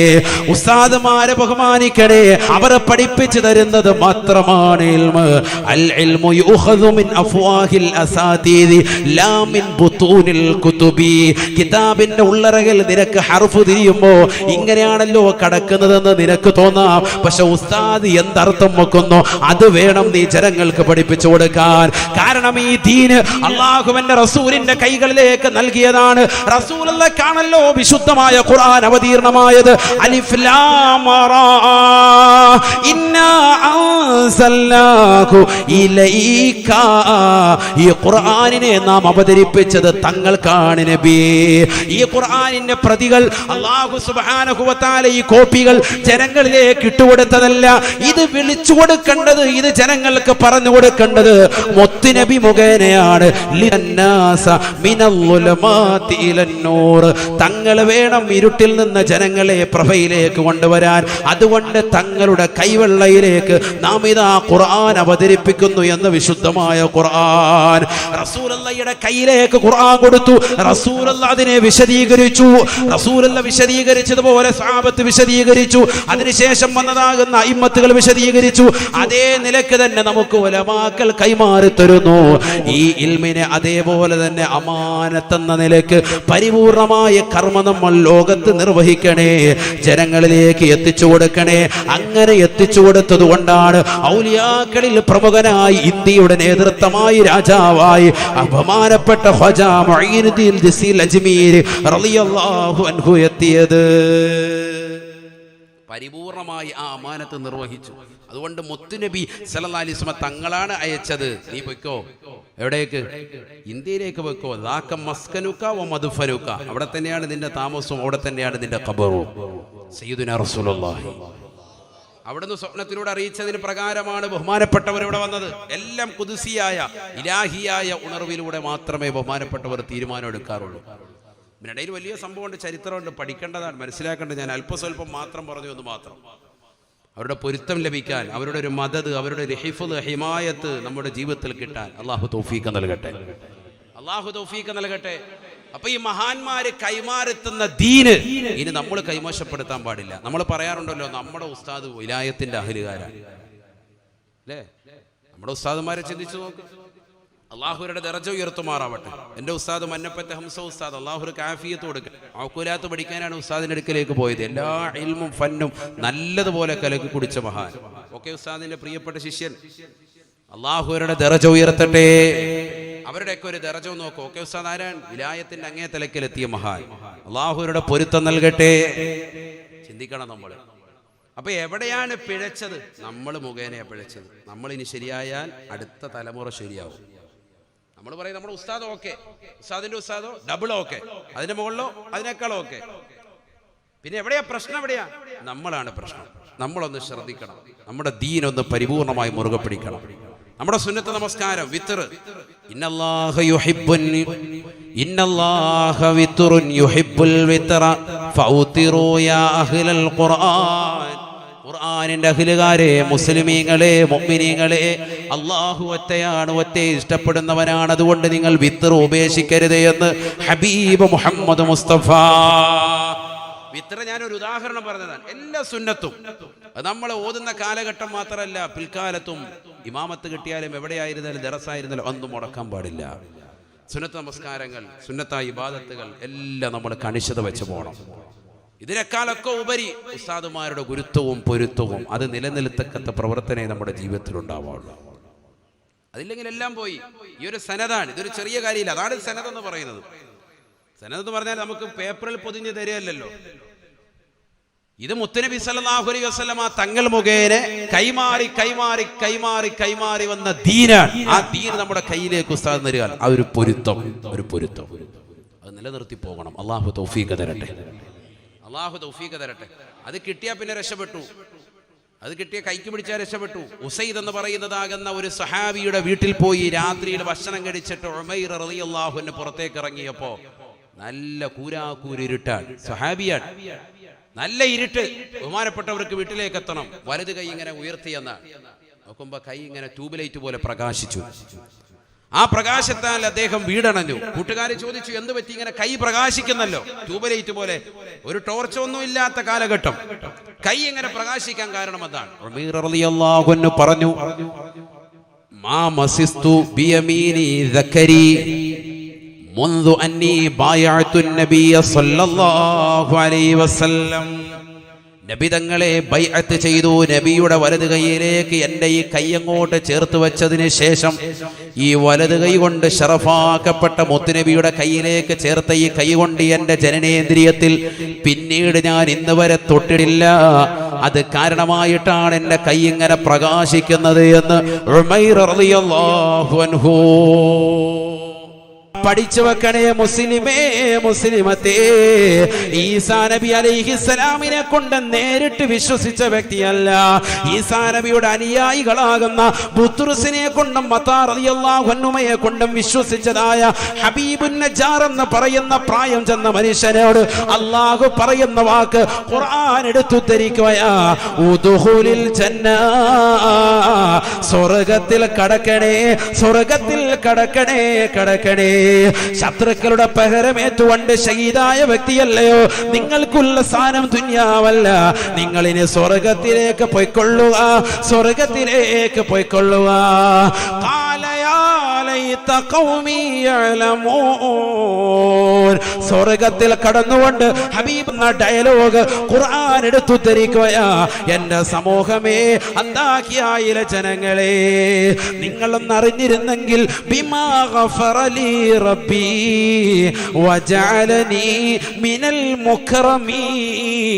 ഉസ്താദുമാരെ ബഹുമാനിക്കണേ. അവരെ പഠിപ്പിച്ചു തരുന്നത് മാത്രമാണ് ഇൽമ്. അൽ ഇൽമു യുഖദു മിൻ അഫ്വാഹിൽ അസാതീദി ലാ മിൻ ബുതൂനിൽ കുതുബി. കിതാബിന്റെ ഉള്ളറകൾ നിനക്ക് ഹർഫ് തിരിയുമ്പോ ഇങ്ങനെയാണല്ലോ കടക്കുന്നതെന്ന് നിനക്ക് തോന്നാം. പക്ഷെ ഉസ്താദ് എന്തർത്ഥം വെക്കുന്നു അത് വേണം നീ ജനങ്ങൾക്ക് പഠിപ്പിച്ചു കൊടുക്കാൻ. കാരണം ഈ ദീന് അല്ലാഹുവിന്റെ റസൂലിന്റെ കൈകളിലേക്ക് നൽകിയതാണ്. റസൂലുള്ളാഹിക്കാണല്ലോ വിശുദ്ധമായ ഖുർആൻ അവതീർണമായത്. അലിഫ് ലാം റാ ഇന്നാ അൻസൽനാഹു ഇലൈക. ഈ ഖുർആനിനെ നാം അവതരിപ്പിച്ചത് തങ്ങൾക്കാണ് നബി. ഈ ഖുർആനിന്റെ പ്രതികൾ അല്ലാഹു സുബ്ഹാനഹു വ തആല ഈ കോപ്പികൾ ജനങ്ങളിലേക്ക് ഇട്ടുകൊടുത്തതല്ല. ഇത് വിളിച്ചു കൊടുക്കേണ്ടത്, ഇത് ജനങ്ങൾക്ക് പറഞ്ഞു കൊടുക്കേണ്ടത് മുത്ത് നബി മുഖേനയാണ്. തങ്ങൾ വേണം ഇരുട്ടിൽ നിന്ന് ജനങ്ങളെ പ്രഭയിലേക്ക് കൊണ്ടുവരാൻ. അതുകൊണ്ട് തങ്ങളുടെ കൈവെള്ളയിലേക്ക് നാം ഇതാ ഖുർആൻ അവതരിപ്പിക്കുന്നു എന്ന് വിശുദ്ധമായ ഖുർആൻ റസൂലുള്ളാഹിയുടെ കയ്യിലേക്ക് ഖുർആൻ കൊടുത്തു. റസൂലുള്ളാഹി അതിനെ വിശദീകരിച്ചു. റസൂലുള്ളാഹി വിശദീകരിച്ചതുപോലെ സഹാബത്ത് വിശദീകരിച്ചു. അതിനുശേഷം വന്നതാകുന്ന അയിമ്മത്തുകൾ വിശദീകരിച്ചു. അതേ നിലയ്ക്ക് തന്നെ നമുക്ക് ഉലമാക്കൾ കൈമാറി തരുന്നു. ഈ ഇൽമിനെ അതേപോലെ തന്നെ അമാനത്തെന്ന നിലയ്ക്ക് പരിപൂർണമായ കർമ്മം നമ്മൾ ലോകത്ത് നിർവഹിക്കണേ, ജനങ്ങളിലേക്ക് എത്തിച്ചു കൊടുക്കണേ. അങ്ങനെ എത്തിച്ചു കൊടുത്തത് കൊണ്ടാണ് ഔലിയാക്കളിൽ പ്രമുഖനായി ഇന്ത്യയുടെ നേതൃത്വമായി രാജാവായി ബഹുമാനപ്പെട്ട ഖ്വാജാ മുഈനുദ്ദീൻ ദിസീൽ അജ്മീരി റളിയല്ലാഹു അൻഹു എത്തിയത്. പരിപൂർണമായി ആ അമാനത്ത് നിർവഹിച്ചു. അതുകൊണ്ട് മുത്തുനബി സല്ലല്ലാഹു അലൈഹി വസല്ലം തങ്ങളാണ് അയച്ചത്. നീ പൊയ്ക്കോ, എവിടേക്ക്? ഇന്ത്യയിലേക്ക് പൊയ്ക്കോ. ദാക മസ്കനുക വ മദ്ഫനുക. അവിടെ തന്നെയാണ് നിന്റെ താമസവും, അവിടെ തന്നെയാണ് നിന്റെ ഖബറും. സയ്യിദുനാ റസൂലുള്ളാഹി അവിടുന്ന് സ്വപ്നത്തിലൂടെ അറിയിച്ചതിന് പ്രകാരമാണ് ബഹുമാനപ്പെട്ടവർ ഇവിടെ വന്നത്. എല്ലാം ഖുദ്സിയായ ഇലാഹിയായ ഉണർവിലൂടെ മാത്രമേ ബഹുമാനപ്പെട്ടവർ തീരുമാനം എടുക്കാറുള്ളൂ. ഇതിനിടയിൽ വലിയ സംഭവമുണ്ട്, ചരിത്രമുണ്ട്, പഠിക്കേണ്ടതാണ്, മനസ്സിലാക്കേണ്ടത്. ഞാൻ അല്പസ്വല്പം മാത്രം പറഞ്ഞു എന്ന് മാത്രം. അവരുടെ പൊരുത്തം ലഭിക്കാൻ, അവരുടെ ഒരു മദദ്, അവരുടെ ഒരു ഹിഫ്ള്, ഹിമായത്ത് നമ്മുടെ ജീവിതത്തിൽ കിട്ടാൻ അല്ലാഹു തൗഫീഖ് നൽകട്ടെ. അല്ലാഹു തൗഫീഖ് നൽകട്ടെ. അപ്പൊ ഈ മഹാന്മാര് കൈമാറുത്തുന്ന ദീന് ഇനി നമ്മൾ കൈമോശപ്പെടുത്താൻ പാടില്ല. നമ്മൾ പറയാറുണ്ടല്ലോ, നമ്മുടെ ഉസ്താദ് വിലായത്തിന്റെ അഹ്ലുകാരാണ് അല്ലേ? നമ്മുടെ ഉസ്താദുമാരെ ചിന്തിച്ചു നോക്ക്. അള്ളാഹുരുടെ ദറജ ഉയർത്തുമാറാവട്ടെ. എൻ്റെ ഉസ്താദ് മന്നപ്പത്തെ ഹംസ ഉസ്താദ് അള്ളാഹുരു കാഫിയത്ത് കൊടുക്കുക. ഔക്കുലാത്ത് പഠിക്കാനാണ് ഉസ്താദിൻ്റെ അടുക്കലേക്ക് പോയത്. എല്ലാ ഇൽമും ഫന്നും നല്ലതുപോലെ കലക്കി കുടിച്ച മഹാൻ. ഓക്കെ, ഉസ്താദിന്റെ പ്രിയപ്പെട്ട ശിഷ്യൻ. അള്ളാഹുരുടെ ദറജ ഉയർത്തട്ടെ. അവരുടെയൊക്കെ ഒരു ദറജ നോക്കും. ഓക്കെ, ഉസ്താദ് ആരാണ്? വിലായത്തിന്റെ അങ്ങേ തലക്കിലെത്തിയ മഹാൻ. അള്ളാഹുരുടെ പൊരുത്തം നൽകട്ടെ. ചിന്തിക്കണം നമ്മൾ. അപ്പൊ എവിടെയാണ് പിഴച്ചത്? നമ്മൾ മുഖേനയാണ് പിഴച്ചത്. നമ്മൾ ഇനി ശരിയായാൽ അടുത്ത തലമുറ ശരിയാവും. നമ്മൾ പറയും നമ്മുടെ ഉസ്താദ് ഓക്കെ, ഉസ്താദിന്റെ ഉസ്താദോ ഡബിൾ ഓക്കെ, അതിന്റെ മുകളിലോ അതിനേക്കാളോ ഓക്കെ. പിന്നെ എവിടെയാ പ്രശ്നം? എവിടെയാ? നമ്മളാണ് പ്രശ്നം. നമ്മളൊന്ന് ശ്രദ്ധിക്കണം. നമ്മുടെ ദീനൊന്ന് പരിപൂർണമായി മുറുകെ പിടിക്കണം. നമ്മുടെ സുന്നത്ത് നമസ്കാരം, വിത്ർ, ഇന്നല്ലാഹ വിത്റുൻ യുഹിബ്ബുൽ വിത്ര ഫൗതിറു യാ അഹ്ലൽ ഖുർആൻ. ഖുർആനിന്റെ അഹ്ലുകാരെ, മുസ്ലിമീങ്ങളെ, മുഅ്മിനീങ്ങളെ, അല്ലാഹു ഒറ്റയാണ്, ഒറ്റയെ ഇഷ്ടപ്പെടുന്നവനാണ്. അതുകൊണ്ട് നിങ്ങൾ വിത്ർ ഉപേക്ഷിക്കരുത് എന്ന് ഹബീബ് മുഹമ്മദ് മുസ്തഫ. വിത്ര ഞാനൊരു ഉദാഹരണം പറഞ്ഞതാണ്. എല്ലാ സുന്നത്തും നമ്മൾ ഓതുന്ന കാലഘട്ടം മാത്രമല്ല, പിൽക്കാലത്തും ഇമാമത്ത് കിട്ടിയാലും എവിടെയായിരുന്നാലും ദറസായിരുന്നാലും ഒന്നും മുടക്കാൻ പാടില്ല. സുന്നത്ത് നമസ്കാരങ്ങൾ, സുന്നത്തായ ഇബാദത്തുകൾ എല്ലാം നമ്മൾ കണിശത വെച്ച് പോകണം. ഇതിനേക്കാളൊക്കെ ഉപരി ഉസ്താദുമാരുടെ ഗുരുത്വവും പൊരുത്തവും അത് നിലനിൽത്തക്കത്ത പ്രവർത്തനമേ നമ്മുടെ ജീവിതത്തിൽ ഉണ്ടാവുള്ളൂ. അതില്ലെങ്കിൽ എല്ലാം പോയി. ഈ ഒരു സനതാണ്, ഇതൊരു ചെറിയ കാര്യമില്ല. അതാണ് സനത് എന്ന് പറയുന്നത്. സനത് എന്ന് പറഞ്ഞാൽ നമുക്ക് പേപ്പറിൽ പൊതിഞ്ഞ് തരികയല്ലല്ലോ. ഇത് മുത്തുനബി സല്ലല്ലാഹു അലൈഹി വസല്ലമ തങ്ങൾ മുഖേന കൈമാറി കൈമാറി കൈമാറി കൈമാറി വന്ന ദീനാണ്. ആ ദീൻ നമ്മുടെ കയ്യിലേക്ക് ഉസ്താദ് തരിക. ആ ഒരു പൊരുത്തം അത് നിലനിർത്തി പോകണം. അല്ലാഹു തൗഫീഖ് തരട്ടെ. അല്ലാഹു തൗഫീഖ് തരട്ടെ. അത് കിട്ടിയാൽ പിന്നെ രക്ഷപ്പെട്ടു. അത് കിട്ടിയ കൈക്ക് പിടിച്ചാൽ രക്ഷപ്പെട്ടു. ഉസൈദ് എന്ന് പറയുന്നതാകുന്ന ഒരു സഹാബിയുടെ വീട്ടിൽ പോയി രാത്രിയിൽ ഭക്ഷണം കഴിച്ചിട്ട് ഉമൈർ റളിയല്ലാഹു അൻഹു പുറത്തേക്ക് ഇറങ്ങിയപ്പോ നല്ല കൂരാക്കൂരിട്ടാണ്. സഹാബിയാണ്. നല്ല ഇരുട്ട്. ബഹുമാനപ്പെട്ടവർക്ക് വീട്ടിലേക്ക് എത്തണം. വലത് കൈ ഇങ്ങനെ ഉയർത്തിയെന്ന നോക്കുമ്പോ കൈ ഇങ്ങനെ ട്യൂബ് ലൈറ്റ് പോലെ പ്രകാശിച്ചു. ആ പ്രകാശത്താൽ അദ്ദേഹം വീടണഞ്ഞു. കൂട്ടുകാരെ ചോദിച്ചു, എന്ത് പറ്റി ഇങ്ങനെ കൈ പ്രകാശിക്കുന്നല്ലോ, ട്യൂബലൈറ്റ് പോലെ, ഒരു ടോർച്ചൊന്നും ഇല്ലാത്ത കാലഘട്ടം, കൈ എങ്ങനെ പ്രകാശിക്കാൻ കാരണം അതാണ്. ഉമൈർ റളിയല്ലാഹു അൻഹു പറഞ്ഞു, മാ മസിസ്തു ബിയമീനി ദക്കരി മുൻദു അന്നി ബായഅതു നബിയ സല്ലല്ലാഹു അലൈഹി വസല്ലം. നബി തങ്ങളെ ബൈഅത്ത് ചെയ്തു. നബിയുടെ വലത് കൈയിലേക്ക് എൻ്റെ ഈ കൈ അങ്ങോട്ട് ചേർത്ത് വെച്ചതിന് ശേഷം ഈ വലത് കൈ കൊണ്ട് ശറഫാക്കപ്പെട്ട മുത്തുനബിയുടെ കൈയിലേക്ക് ചേർത്ത ഈ കൈ കൊണ്ട് എൻ്റെ ജനനേന്ദ്രിയത്തിൽ പിന്നീട് ഞാൻ ഇന്ന് വരെ തൊട്ടിട്ടില്ല. അത് കാരണമായിട്ടാണ് എൻ്റെ കൈ ഇങ്ങനെ പ്രകാശിക്കുന്നത് എന്ന് ഉമൈർ റളിയല്ലാഹു അൻഹു. പഠിച്ചു വെക്കണേ മുസ്ലിമേ, മുസ്ലിമത്തേ. ഈസാ നബി അലൈഹിസ്സലാമിനെ കൊണ്ട് നേരിട്ട് വിശ്വസിച്ച വ്യക്തിയല്ല. ഈസാ നബിയുടെ അനുയായികളാകുന്ന ബുത്രുസിനെ കൊണ്ടും മത്താ റളിയല്ലാഹു അൻഹുമയെ കൊണ്ടും വിശ്വസിച്ചതായ ഹബീബുൻ നജ്ജാർ എന്ന് പറയുന്ന പ്രായം ചെന്ന മനുഷ്യനോട് അല്ലാഹു പറയുന്ന വാക്ക് ഖുർആൻ എടുത്തുദ്ധരിക്കുകയാ, ഉദ്ഖുലിൽ ജന്ന, സ്വർഗ്ഗത്തിൽ കടക്കണേ, സ്വർഗ്ഗത്തിൽ കടക്കണേ, കടക്കണേ. ശത്രുക്കളുടെ പകരമേറ്റുകൊണ്ട് ഷഹീദായ വ്യക്തിയല്ലയോ നിങ്ങൾക്കുള്ള സ്ഥാനം ദുനിയാവല്ല. നിങ്ങളിനി സ്വർഗത്തിലേക്ക് പോയിക്കൊള്ളുക, സ്വർഗത്തിലേക്ക് പോയിക്കൊള്ളുക. സ്വർഗത്തിൽ കടന്നുകൊണ്ട് ഹബീബ് എന്ന ഡയലോഗ് ഖുർആൻ എടുത്തുദ്ധരിക്കുകയാ. എന്റെ സമൂഹമേ, അന്താകിയായിലെ ജനങ്ങളെ, നിങ്ങളൊന്ന് അറിഞ്ഞിരുന്നെങ്കിൽ ബിമാ ഗഫറലി റബ്ബി വജഅലനി മിനൽ മുക്രമീൻ.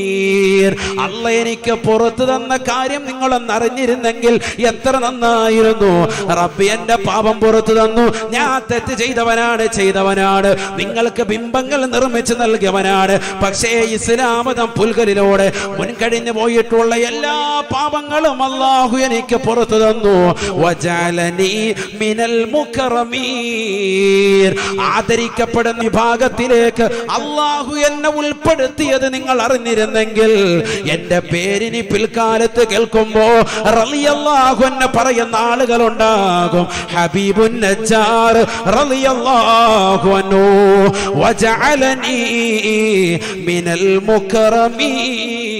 അല്ലാഹ് എനിക്ക് പുറത്തു തന്ന കാര്യം നിങ്ങളൊന്ന് അറിഞ്ഞിരുന്നെങ്കിൽ എത്ര നന്നായിരുന്നു. റബ്ബി എന്റെ പാപം പുറത്തു തന്നു, ഞാൻ തെറ്റ് ചെയ്തവനാണ്. നിങ്ങൾക്ക് ബിംബങ്ങൾ നിർമ്മിച്ചു നൽകിയവനാണ്. പക്ഷേ ഇസ്ലാം മതം പുൽകലിലൂടെ മുൻകഴിഞ്ഞു പോയിട്ടുള്ള എല്ലാ പാപങ്ങളും അല്ലാഹു എനിക്ക് പുറത്തു തന്നു. വജഅലനി മിനൽ മുക്രമീൻ. ആദരിക്കപ്പെടുന്ന വിഭാഗത്തിലേക്ക് അല്ലാഹു എന്നെ ഉൾപ്പെടുത്തിയത് നിങ്ങൾ അറിഞ്ഞിരുന്നെങ്കിൽ എന്റെ പേരിന് പിൽക്കാലത്ത് കേൾക്കുമ്പോ റളിയല്ലാഹു അൻഹു പറയുന്ന ആളുകളുണ്ടാകും. ഹബീബുൻ നജ്ജാർ റളിയല്ലാഹു അൻഹു വജഅലനി മിനൽ മുക്രമീൻ.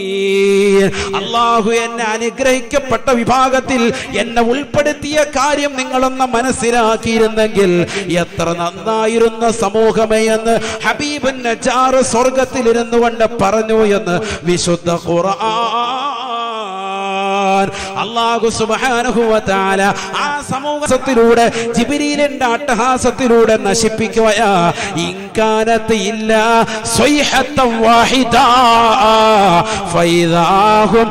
അല്ലാഹു എന്നെ അനുഗ്രഹിക്കപ്പെട്ട വിഭാഗത്തിൽ എന്നെ ഉൾപ്പെടുത്തിയ കാര്യം നിങ്ങളൊന്ന് മനസ്സിലാക്കിയിരുന്നെങ്കിൽ എത്ര നന്നായിരുന്ന സമൂഹമേ എന്ന് ഹബീബുൻ നജ്ജാർ സ്വർഗത്തിലിരുന്നു കൊണ്ട് പറഞ്ഞു എന്ന് വിശുദ്ധ ഖുർആൻ. അല്ലാഹു സുബ്ഹാനഹു വ തആല ആ സമൂഹത്തിലൂടെ ജിബ്രീലിന്റെ അട്ടഹാസത്തിലൂടെ നശിപ്പിക്കുകയാ. ഇൻകാനത്ത് ഇല്ല സ്വൈഹത്തൻ വാഹിദ ഫൈദാഹും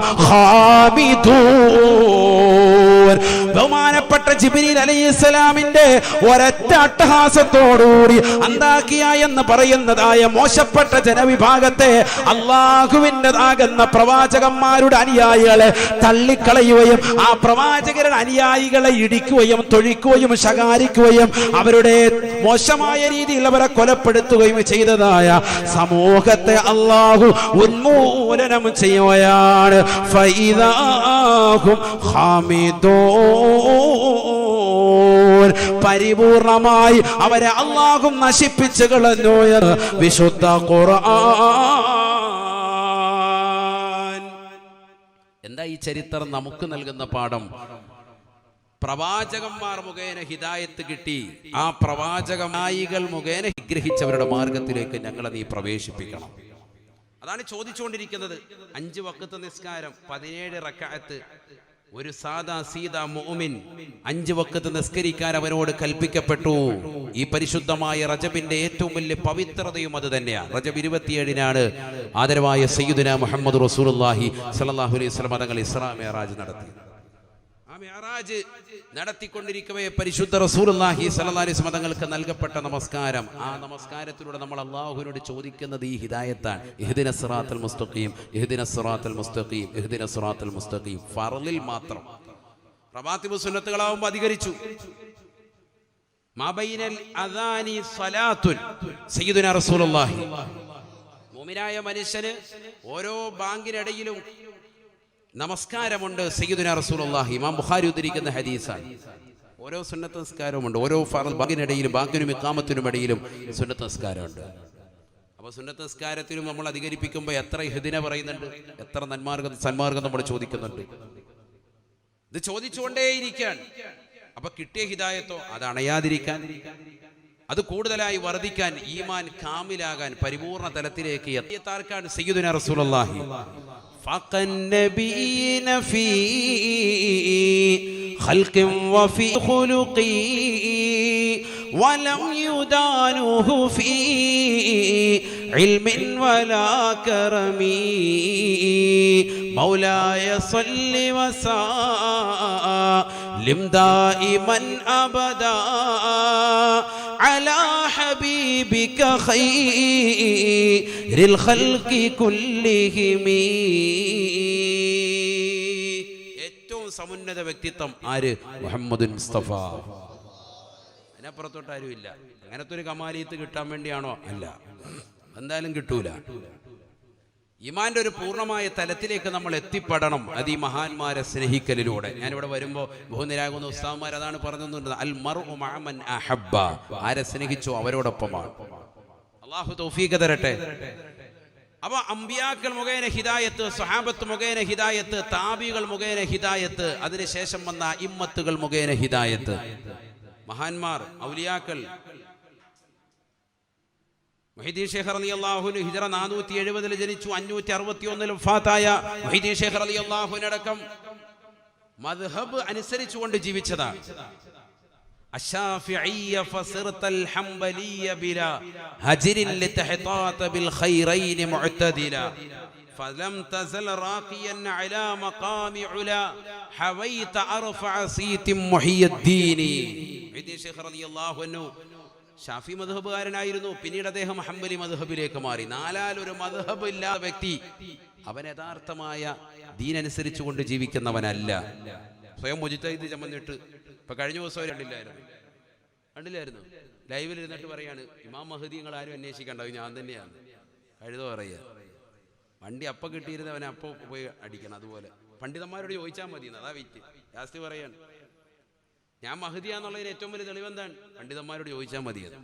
ഖാമിദൂൻ. ബഹുമാനപ്പെട്ട ജിബ്രീൽ അലൈഹിസ്സലാമിന്റെ ഒരൊറ്റ അട്ടഹാസത്തോടുകൂടി അന്താകിയ എന്ന് പറയുന്നതായ മോശപ്പെട്ട ജനവിഭാഗത്തെ അല്ലാഹുവിൻ്റെതാകുന്ന പ്രവാചകന്മാരുടെ അനുയായികളെ തള്ളിക്കളയുകയും ആ പ്രവാചകരുടെ അനുയായികളെ ഇടിക്കുകയും തൊഴിക്കുകയും ശകാരിക്കുകയും അവരുടെ മോശമായ രീതിയിൽ അവരെ കൊലപ്പെടുത്തുകയും ചെയ്തതായ സമൂഹത്തെ അല്ലാഹു ഉന്മൂലനം ചെയ്യുകയാണ്. ഫൈദാഹും ഖാമിദൂൻ. പരിപൂർണമായി അവരെ അല്ലാഹു നശിപ്പിച്ചു കളഞ്ഞു എന്ന് വിശുദ്ധ ഖുർആൻ. എന്താ ഈ ചരിത്രം നമുക്ക് നൽകുന്ന പാഠം? പ്രവാചകന്മാർ മുഖേന ഹിദായത്ത് കിട്ടി, ആ പ്രവാചകനായികൾ മുഖേന ഗ്രഹിച്ചവരുടെ മാർഗത്തിലേക്ക് ഞങ്ങളെ നീ പ്രവേശിപ്പിക്കണം. അതാണ് ചോദിച്ചുകൊണ്ടിരിക്കുന്നത്. 5 വഖ്ത് നിസ്കാരം, 17 റക്അത്ത്. ഒരു സാദാ സീദാ മുഅ്മിൻ 5 വഖ്ത് നിസ്കരിക്കാൻ അവനോട് കൽപ്പിക്കപ്പെട്ടു. ഈ പരിശുദ്ധമായ റജബിന്റെ ഏറ്റവും വലിയ പവിത്രതയും അത് തന്നെയാണ്. റജബ് 27-നാണ് ആദരവായ സയ്യിദുനാ മുഹമ്മദ് റസൂലുള്ളാഹി സ്വല്ലല്ലാഹു അലൈഹി വസല്ലം തങ്ങൾ ഇസ്രാ മിഅ്റാജ് നടത്തി. ആ മിഅ്റാജ് നടത്തിക്കൊണ്ടിരിക്കവേ പരിശുദ്ധ റസൂലുള്ളാഹി സ്വല്ലല്ലാഹു അലൈഹി വസല്ലം തങ്ങൾക്ക് നൽകപ്പെട്ട നമസ്കാരം, ആ നമസ്കാരത്തിലൂടെ നമ്മൾ അല്ലാഹുവിനോട് ചോദിക്കുന്നത് ഈ ഹിദായത്താണ്. ഇഹ്ദിനസ് സിറാത്തൽ മുസ്തഖീം, ഇഹ്ദിനസ് സിറാത്തൽ മുസ്തഖീം, ഇഹ്ദിനസ് സിറാത്തൽ മുസ്തഖീം. ഫർളിൽ മാത്രം. റവാത്തിബ് സുന്നത്തുകളാവുമ്പോൾ അധികരിച്ചു. മാബൈനൽ അദാനി സ്വലാത്തുൻ സയ്യിദുനാ റസൂലുള്ളാഹി. മുഅ്മിനായ മനുഷ്യന് ഓരോ ബാങ്കിനിടയിലും നമസ്കാരമുണ്ട്. സയ്യിദുനാ റസൂലുള്ളാഹി. ഇമാം ബുഖാരി ഉദ്ധരിക്കുന്ന ഹദീസാണ്. ഓരോ സുന്നത്ത് നിസ്കാരവുമുണ്ട്. ഓരോ ഫർദ് ബാങ്കിനിടയിലും ബാങ്കിനും ഇഖാമത്തിനും ഇടയിലും സുന്നത്ത് നിസ്കാരമുണ്ട്. അപ്പോൾ സുന്നത്ത് നിസ്കാരത്തിലും നമ്മൾ അധികരിപ്പിക്കുമ്പോൾ എത്ര ഇഹ്ദിന പറയുന്നുണ്ട്, എത്ര സന്മാർഗം നമ്മൾ ചോദിക്കുന്നുണ്ട്. ഇത് ചോദിച്ചുകൊണ്ടേയിരിക്കാൻ. അപ്പൊ കിട്ടിയ ഹിദായത്തോ അത് അണയാതിരിക്കാൻ, അത് കൂടുതലായി വർദ്ധിക്കാൻ, ഈമാൻ കാമിലാകാൻ, പരിപൂർണ തലത്തിലേക്ക് എത്തിയത്താർക്കാണ് സയ്യിദുനാ റസൂലുള്ളാഹി ഫഖന്നബീന ഫീ ഖൽഖിൻ വഫീ ഖുലുഖി വലം യുദാനുഹു ഫീ ഇൽമിൻ വലാ കറമി മൗലായ സ്വല്ലി വസല്ലിം ദായിമൻ അബദാ അലാ ഹബീബിക ഖൈറിൽ ഖൽഖി കുല്ലിഹിം. ഏറ്റവും സമുന്നത വ്യക്തിത്വം ആര്? മുഹമ്മദ് മുസ്തഫ. അതിനപ്പുറത്തോട്ട് ആരുമില്ല. അങ്ങനത്തെ ഒരു കമാലിയത്ത് കിട്ടാൻ വേണ്ടിയാണോ? അല്ല, എന്തായാലും കിട്ടൂല. ഈമാന്റെ ഒരു പൂർണ്ണമായ തലത്തിലേക്ക് നമ്മൾ എത്തിപ്പെടണം. അത് ഈ മഹാന്മാരെ സ്നേഹിക്കലിലൂടെ. ഞാനിവിടെ വരുമ്പോൾ ബഹുനിരാകുന്ന ഉസ്താദ്മാർ അതാണ് പറഞ്ഞത്, അൽ മർഉ മഅ മൻ അഹബ്ബ. ആരെ സ്നേഹിച്ചോ അവരോടൊപ്പമാണ്. അല്ലാഹു തൗഫീഖ് തരട്ടെ. അപ്പൊ അമ്പിയാക്കൾ മുഖേന ഹിദായത്ത്, സ്വഹാബത്ത് മുഖേന ഹിദായത്ത്, താബികൾ മുഖേന ഹിദായത്ത്, അതിനുശേഷം വന്ന ഇമ്മത്തുകൾ മുഖേന ഹിദായത്ത്. മഹാന്മാർ, ഔലിയാക്കൾ. മുഹീദ്ദീൻ ശൈഖ് റളിയല്ലാഹു അൻഹു ഹിജ്റ 470 ജനിച്ചു, 561 വഫാത്തായ മുഹീദ്ദീൻ ശൈഖ് റളിയല്ലാഹു അൻഹു അടക്കം മദ്ഹബ് അനുസരിച്ചുകൊണ്ട് ജീവിച്ചതാണ്. അശ്ശാഫിഈയ ഫസിർതൽ ഹംബലിയ ബിലാ ഹജ്രിൻ ലിതഹതാത ബിൽ ഖൈറൈൻ മുഅ്തദില ഫലം തസൽ റാഖിയൻ അലാ മഖാമി ഉലാ ഹവൈത അർഫഅ സീതി മുഹിയദ്ദീൻ. മുഹീദ്ദീൻ ശൈഖ് റളിയല്ലാഹു അൻഹു ഷാഫി മദ്ഹബുകാരനായിരുന്നു. പിന്നീട് അദ്ദേഹം ഹംബലി മദ്ഹബിലേക്ക് മാറി. നാലാലൊരു മദ്ഹബ് ഇല്ലാത്ത വ്യക്തി അവൻ യഥാർത്ഥമായ ദീനനുസരിച്ചു കൊണ്ട് ജീവിക്കുന്നവനല്ല. സ്വയം മുജ്തഹിദ് ചമന്നിട്ട് ഇപ്പൊ കഴിഞ്ഞ ദിവസം കണ്ടില്ലായിരുന്നു ലൈവിൽ ഇരുന്നിട്ട് പറയാണ്, ഇമാം മഹദി നിങ്ങൾ ആരും അന്വേഷിക്കണ്ട, ഞാൻ തന്നെയാണ്. കഴുത പറയുക, വണ്ടി അപ്പം കിട്ടിയിരുന്നവനെ അപ്പം പോയി അടിക്കണം. അതുപോലെ പണ്ഡിതന്മാരോട് ചോദിച്ചാൽ മതി, അതാ വെയിറ്റ്. ലാസ്റ്റ് പറയാണ്, ഞാൻ മഹദിയാന്നുള്ളതിന് ഏറ്റവും വലിയ തെളിവെന്താണ്? പണ്ഡിതന്മാരോട് ചോദിച്ചാൽ മതി. അത്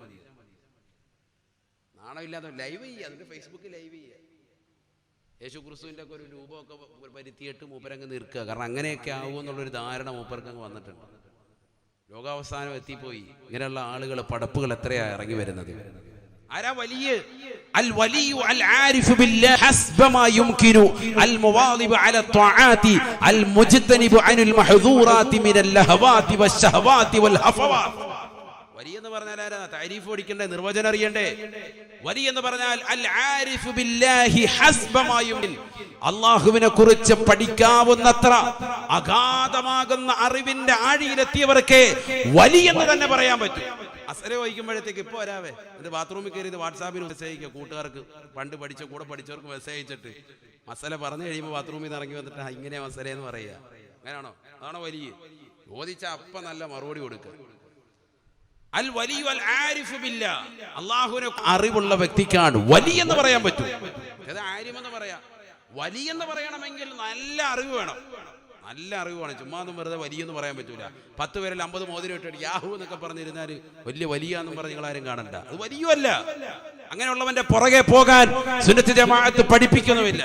നാണമില്ലാതെ ലൈവ് ചെയ്യുക, അതിന്റെ ഫേസ്ബുക്കിൽ ലൈവ് ചെയ്യുക. യേശു ക്രിസ്തുവിൻ്റെ ഒക്കെ ഒരു രൂപമൊക്കെ വരുത്തിയിട്ട് മൂപ്പരങ്ങ് നിൽക്കുക. കാരണം അങ്ങനെയൊക്കെ ആകുമെന്നുള്ളൊരു ധാരണ മൂപ്പർക്കങ്ങ് വന്നിട്ടുണ്ട്. ലോകാവസാനം എത്തിപ്പോയി. ഇങ്ങനെയുള്ള ആളുകൾ, പടപ്പുകൾ എത്രയാ ഇറങ്ങി വരുന്നത്. ആരാ വലിയ? അൽ വലിയു അൽ ആരിഫു ബില്ലാഹി ഹസ്ബമാ യുംകിനു അൽ മുവാദിബു അല ത്വആതി അൽ മുജ്തനിബു അനിൽ മഹ്ദൂറാതി മിനൽ ലഹവാതി വശഹവാതി വൽ ഹഫവാത്. വലിയ എന്ന് പറഞ്ഞാൽ ആരാ? താരീഫ് പഠിക്കണ്ടേ, നിർവചനം അറിയണ്ടേ. വലിയ എന്ന് പറഞ്ഞാൽ അൽ ആരിഫു ബില്ലാഹി ഹസ്ബമാ യുംകിൻ, അല്ലാഹുവിനെ കുറിച്ച് പഠിക്കാവുന്നത്ര അഗാധമാകുന്ന അറിവിന്റെ ആഴിയിലെത്തിയവർക്ക് വലിയ എന്ന് തന്നെ പറയാൻ പറ്റും. അസര വഹിക്കുമ്പോഴത്തേക്ക് ഇപ്പോൾ വരാവേ ഇത് ബാത്റൂമിൽ കയറി ഇത് വാട്സാപ്പിൽ മെസ്സേജ് അയക്കുക. കൂട്ടുകാർക്ക് പണ്ട് കൂടെ പഠിച്ചവർക്ക് മെസ്സേജ് അയച്ചിട്ട് മസല പറഞ്ഞു കഴിയുമ്പോൾ ബാത്റൂമിൽ നിന്ന് ഇറങ്ങി വന്നിട്ട് ഇങ്ങനെ മസല എന്ന് പറയുക. അങ്ങനെയാണോ? അതാണോ വലിയ? ചോദിച്ചാൽ അപ്പം നല്ല മറുപടി കൊടുക്കുക. അൽ വലിയ അൽ ആരിഫു ബില്ലാഹ്, അല്ലാഹുവിനെ അറിവുള്ള വ്യക്തിക്കാണ് വലിയ എന്ന് പറയാൻ പറ്റും. അത് ആരിമെന്ന് പറയാം. വലിയ എന്ന് പറയണമെങ്കിൽ നല്ല അറിവ് വേണം. നല്ല അറിവാണ്. ചുമ്മാ ഒന്നും വെറുതെ വലിയെന്ന് പറയാൻ പറ്റൂല. 10 പേരിൽ 50 മോതിരം ഇട്ടിട്ട് യാഹു എന്നൊക്കെ പറഞ്ഞിരുന്നാൽ വലിയ എന്നും പറഞ്ഞ് നിങ്ങളാരും കാണണ്ട. അത് വലിയല്ല. അങ്ങനെയുള്ളവന്റെ പുറകെ പോകാൻ സുന്നത്ത് ജമാഅത്ത് പഠിപ്പിക്കുന്നുമില്ല.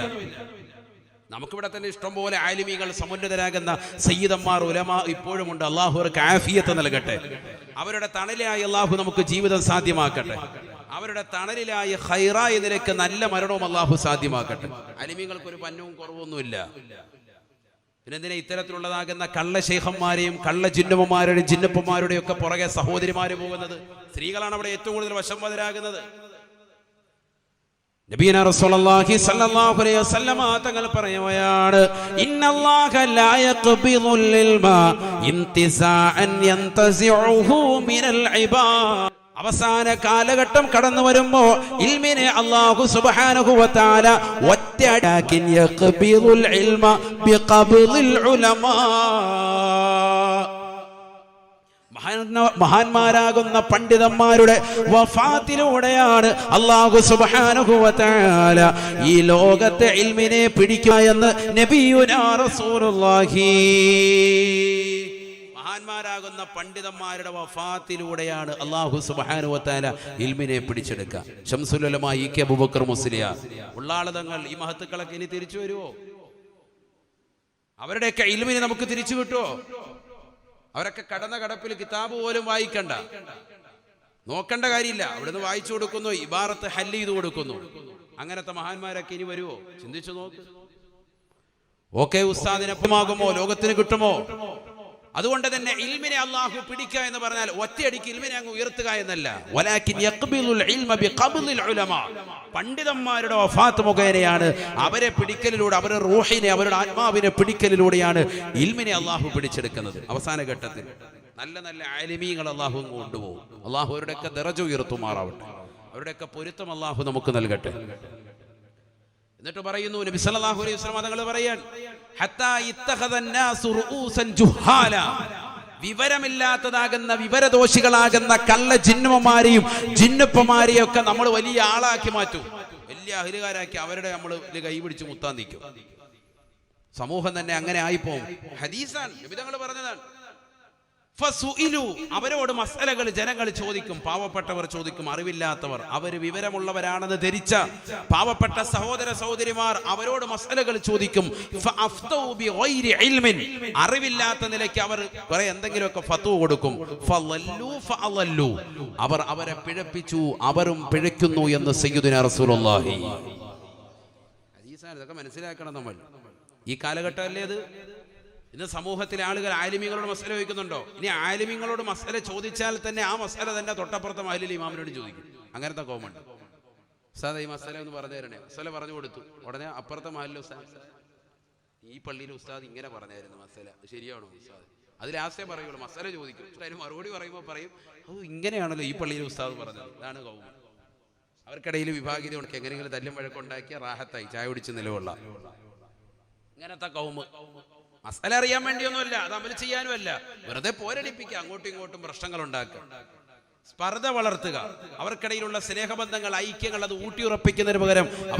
നമുക്കിവിടെ തന്നെ ഇഷ്ടംപോലെ ആലിമീകൾ, സമുന്നതരാകുന്ന സയ്യിദന്മാർ, ഉലമാ ഇപ്പോഴും ഉണ്ട്. അള്ളാഹു അവർക്ക് ആഫിയത്ത് നൽകട്ടെ. അവരുടെ തണലിലായി അള്ളാഹു നമുക്ക് ജീവിതം സാധ്യമാക്കട്ടെ. അവരുടെ തണലിലായ ഖൈറായ നിലയ്ക്ക് നല്ല മരണവും അള്ളാഹു സാധ്യമാക്കട്ടെ. ആലിമീങ്ങൾക്കൊരു പന്നവും കുറവൊന്നുമില്ല. പിന്നെന്തിനാ ഇത്തരത്തിലുള്ളതാകുന്ന കള്ള ശൈഖന്മാരെയും കള്ള ജിന്നമ്മമാരുടെയും ജിന്നപ്പന്മാരുടെയും ഒക്കെ പുറകെ സഹോദരിമാര് പോകുന്നത്? സ്ത്രീകളാണ് അവിടെ ഏറ്റവും കൂടുതൽ വശംവദരാകുന്നത്. നബിയന റസൂലുള്ളാഹി സ്വല്ലല്ലാഹു അലൈഹി വസല്ലമ തങ്ങൾ പറയുകയാണ്, ഇന്നല്ലാഹ ലാ യഖ്ബിദുൽ ഇൽമ ഇന്തിസാഅൻ യന്തസിഉഹു മിനൽ ഇബാദ്. അവസാന കാലഘട്ടം കടന്നു വരുമ്പോ ഇൽമിനെ അല്ലാഹു സുബ്ഹാനഹു വ തആല ഒറ്റയാക്കിൻ യഖ്ബിദുൽ ഇൽമ ബിഖബ്ദിൽ ഉലമാ. മഹാന്മാരാകുന്ന പണ്ഡിതന്മാരുടെ വഫാത്തിലൂടെയാണ് അല്ലാഹു സുബ്ഹാനഹു വ തആല ഈ ലോകത്തെ ഇൽമിനെ പിടിക്കുക എന്ന് നബിയുനാ റസൂലുള്ളാഹി. മഹാന്മാരാകുന്ന പണ്ഡിതന്മാരുടെ വഫാത്തിലൂടെയാണ് അല്ലാഹു സുബ്ഹാനഹു വ തആല ഇൽമിനെ പിടിച്ചെടുക്കുക. ശംസുൽ ഉലമാ ഇ.കെ. അബൂബക്കർ മുസ്ലിയാർ ഉള്ളാളതങ്ങൾ ഈ മഹത്തുക്കളൊക്കെ ഇനി തിരിച്ചു വരുമോ? അവരുടെയൊക്കെ ഇൽമിനെ നമുക്ക് തിരിച്ചു കിട്ടുമോ? അവരൊക്കെ കടന്ന കടപ്പിൽ കിതാബ് പോലും വായിക്കണ്ട, നോക്കേണ്ട കാര്യമില്ല. അവിടുന്ന് വായിച്ചു കൊടുക്കുന്നു, ഇബാറത്ത് ഹല്ല് ചെയ്ത് കൊടുക്കുന്നു. അങ്ങനത്തെ മഹാന്മാരൊക്കെ ഇനി വരുമോ? ചിന്തിച്ചു നോക്ക്. ഓക്കെ, ഉസ്താദിനൊപ്പമാകുമോ? ലോകത്തിന് കിട്ടുമോ? അതുകൊണ്ട് തന്നെ ഇൽമിനെ അല്ലാഹു പിടിക്കുക എന്ന് പറഞ്ഞാൽ ഒറ്റയടിക്ക് ഇൽമിനെ അങ്ങ് ഉയർത്തുക എന്നല്ല. വലാകിൻ യഖ്ബിലുൽ ഇൽമ ബിഖബ്ലിൽ ഉലമാ. പണ്ഡിതന്മാരുടെ വഫാത്ത് മുഖേനയാണ്, അവരെ പിടിക്കലിലൂടെ, അവരുടെ റൂഹിനെ, അവരുടെ ആത്മാവിനെ പിടിക്കലിലൂടെയാണ് ഇൽമിനെ അല്ലാഹു പിടിച്ചെടുക്കുന്നത്. അവസാന ഘട്ടത്തിൽ നല്ല നല്ല ആലിമീങ്ങൾ അല്ലാഹു കൊണ്ടുപോകും. അല്ലാഹു അവരുടെയൊക്കെ ദറജ ഉയർത്തുമാറാവട്ടെ, അവരുടെയൊക്കെ പൊരുത്തം അല്ലാഹു നമുക്ക് നൽകട്ടെ. എന്നിട്ട് പറയുന്നു നബി സല്ലല്ലാഹു അലൈഹി വസല്ലം തങ്ങൾ പറയാൻ, ഹത്താ ഇത്തഖദന്നാസു റൂസൻ ജുഹാല. വിവരമില്ലാത്തതാകുന്ന, വിവരദോഷികളാകുന്ന കള്ള ജിന്നുമാരെയും ജിന്നുപ്പമാരെയും ഒക്കെ നമ്മൾ വലിയ ആളാക്കി മാറ്റും, വലിയ അഹലുകാരാക്കി അവരുടെ നമ്മൾ കൈ പിടിച്ച് മുത്താൻ നിൽക്കും. സമൂഹം തന്നെ അങ്ങനെ ആയിപ്പോവും. ഹദീസാണ്, നബി തങ്ങൾ പറഞ്ഞതാണ്. ഫസുഇലു, അവരോട് മസലകൾ ജനങ്ങൾ ചോദിക്കും, പാവപ്പെട്ടവർ ചോദിക്കും, അറിവില്ലാത്തവർ, അവർ വിവരമുള്ളവരാണെന്ന് ധരിച്ച പാവപ്പെട്ട സഹോദര സഹോദരിമാർ അവരോട് മസലകൾ ചോദിക്കും. ഫഅഫ്തൗ ബിഗൈരി ഇൽമിൻ, അറിവില്ലാത്ത നിലയ്ക്ക് അവർ കുറെ എന്തെങ്കിലുമൊക്കെ ഫത്വ കൊടുക്കും. ഫളല്ലു ഫഅളല്ലു, അവർ അവരെ പിഴപ്പിച്ചു, അവരും പിഴയ്ക്കുന്നു എന്ന് സയ്യിദുനാ റസൂലുള്ളാഹി. ഹദീസാണ്, ഇതൊക്കെ മനസ്സിലാക്കണം നമ്മൾ. ഈ കാലഘട്ടമല്ലേ അത്? ഇന്ന് സമൂഹത്തിലെ ആളുകൾ ആലിമീങ്ങളോട് മസല ചോദിക്കുന്നുണ്ടോ? ഇനി ആലിമീങ്ങളോട് മസല ചോദിച്ചാൽ തന്നെ ആ മസല തന്നെ തൊട്ടപ്പുറത്തെ മഹലിൽ ഇമാമിനോട് ചോദിക്കും. അങ്ങനത്തെ കോമുണ്ട്. ഉസ്താദ് ഈ മസല ഒന്ന് പറഞ്ഞു തരണേ. മസല പറഞ്ഞു കൊടുത്തു, ഉടനെ അപ്പുറത്തെ മഹലിൽ ഉസ്താദ്, ഈ പള്ളിയിൽ ഉസ്താദ് ഇങ്ങനെ പറഞ്ഞായിരുന്നു മസല, ശരിയാണോ ഉസ്താദ്? അതിൽ ആശയം പറയുള്ളൂ, മസല ചോദിക്കും. അതിന് മറുപടി പറയുമ്പോൾ പറയും, അത് ഇങ്ങനെയാണല്ലോ ഈ പള്ളിയിൽ ഉസ്താദ് പറഞ്ഞത്. ഇതാണ് കൗമ. അവർക്കിടയിൽ വിഭാഗീയത ഉണക്കി എങ്ങനെയെങ്കിലും തല്ലും വഴക്കുണ്ടാക്കിയ റാഹത്തായി ചായ കുടിച്ച് നിലകൊള്ളാം. ഇങ്ങനത്തെ കൗമ് മസല അറിയാൻ വേണ്ടിയൊന്നുമല്ല, അത് അമൽ ചെയ്യാനുമല്ല, വെറുതെ പോരടിപ്പിക്കുക, അങ്ങോട്ടും ഇങ്ങോട്ടും പ്രശ്നങ്ങൾ ഉണ്ടാക്കുക, സ്പർദ്ധ വളർത്തുക, അവർക്കിടയിലുള്ള സ്നേഹബന്ധങ്ങൾ, ഐക്യങ്ങൾ അത് ഊട്ടിയുറപ്പിക്കുന്നതിന് പകരം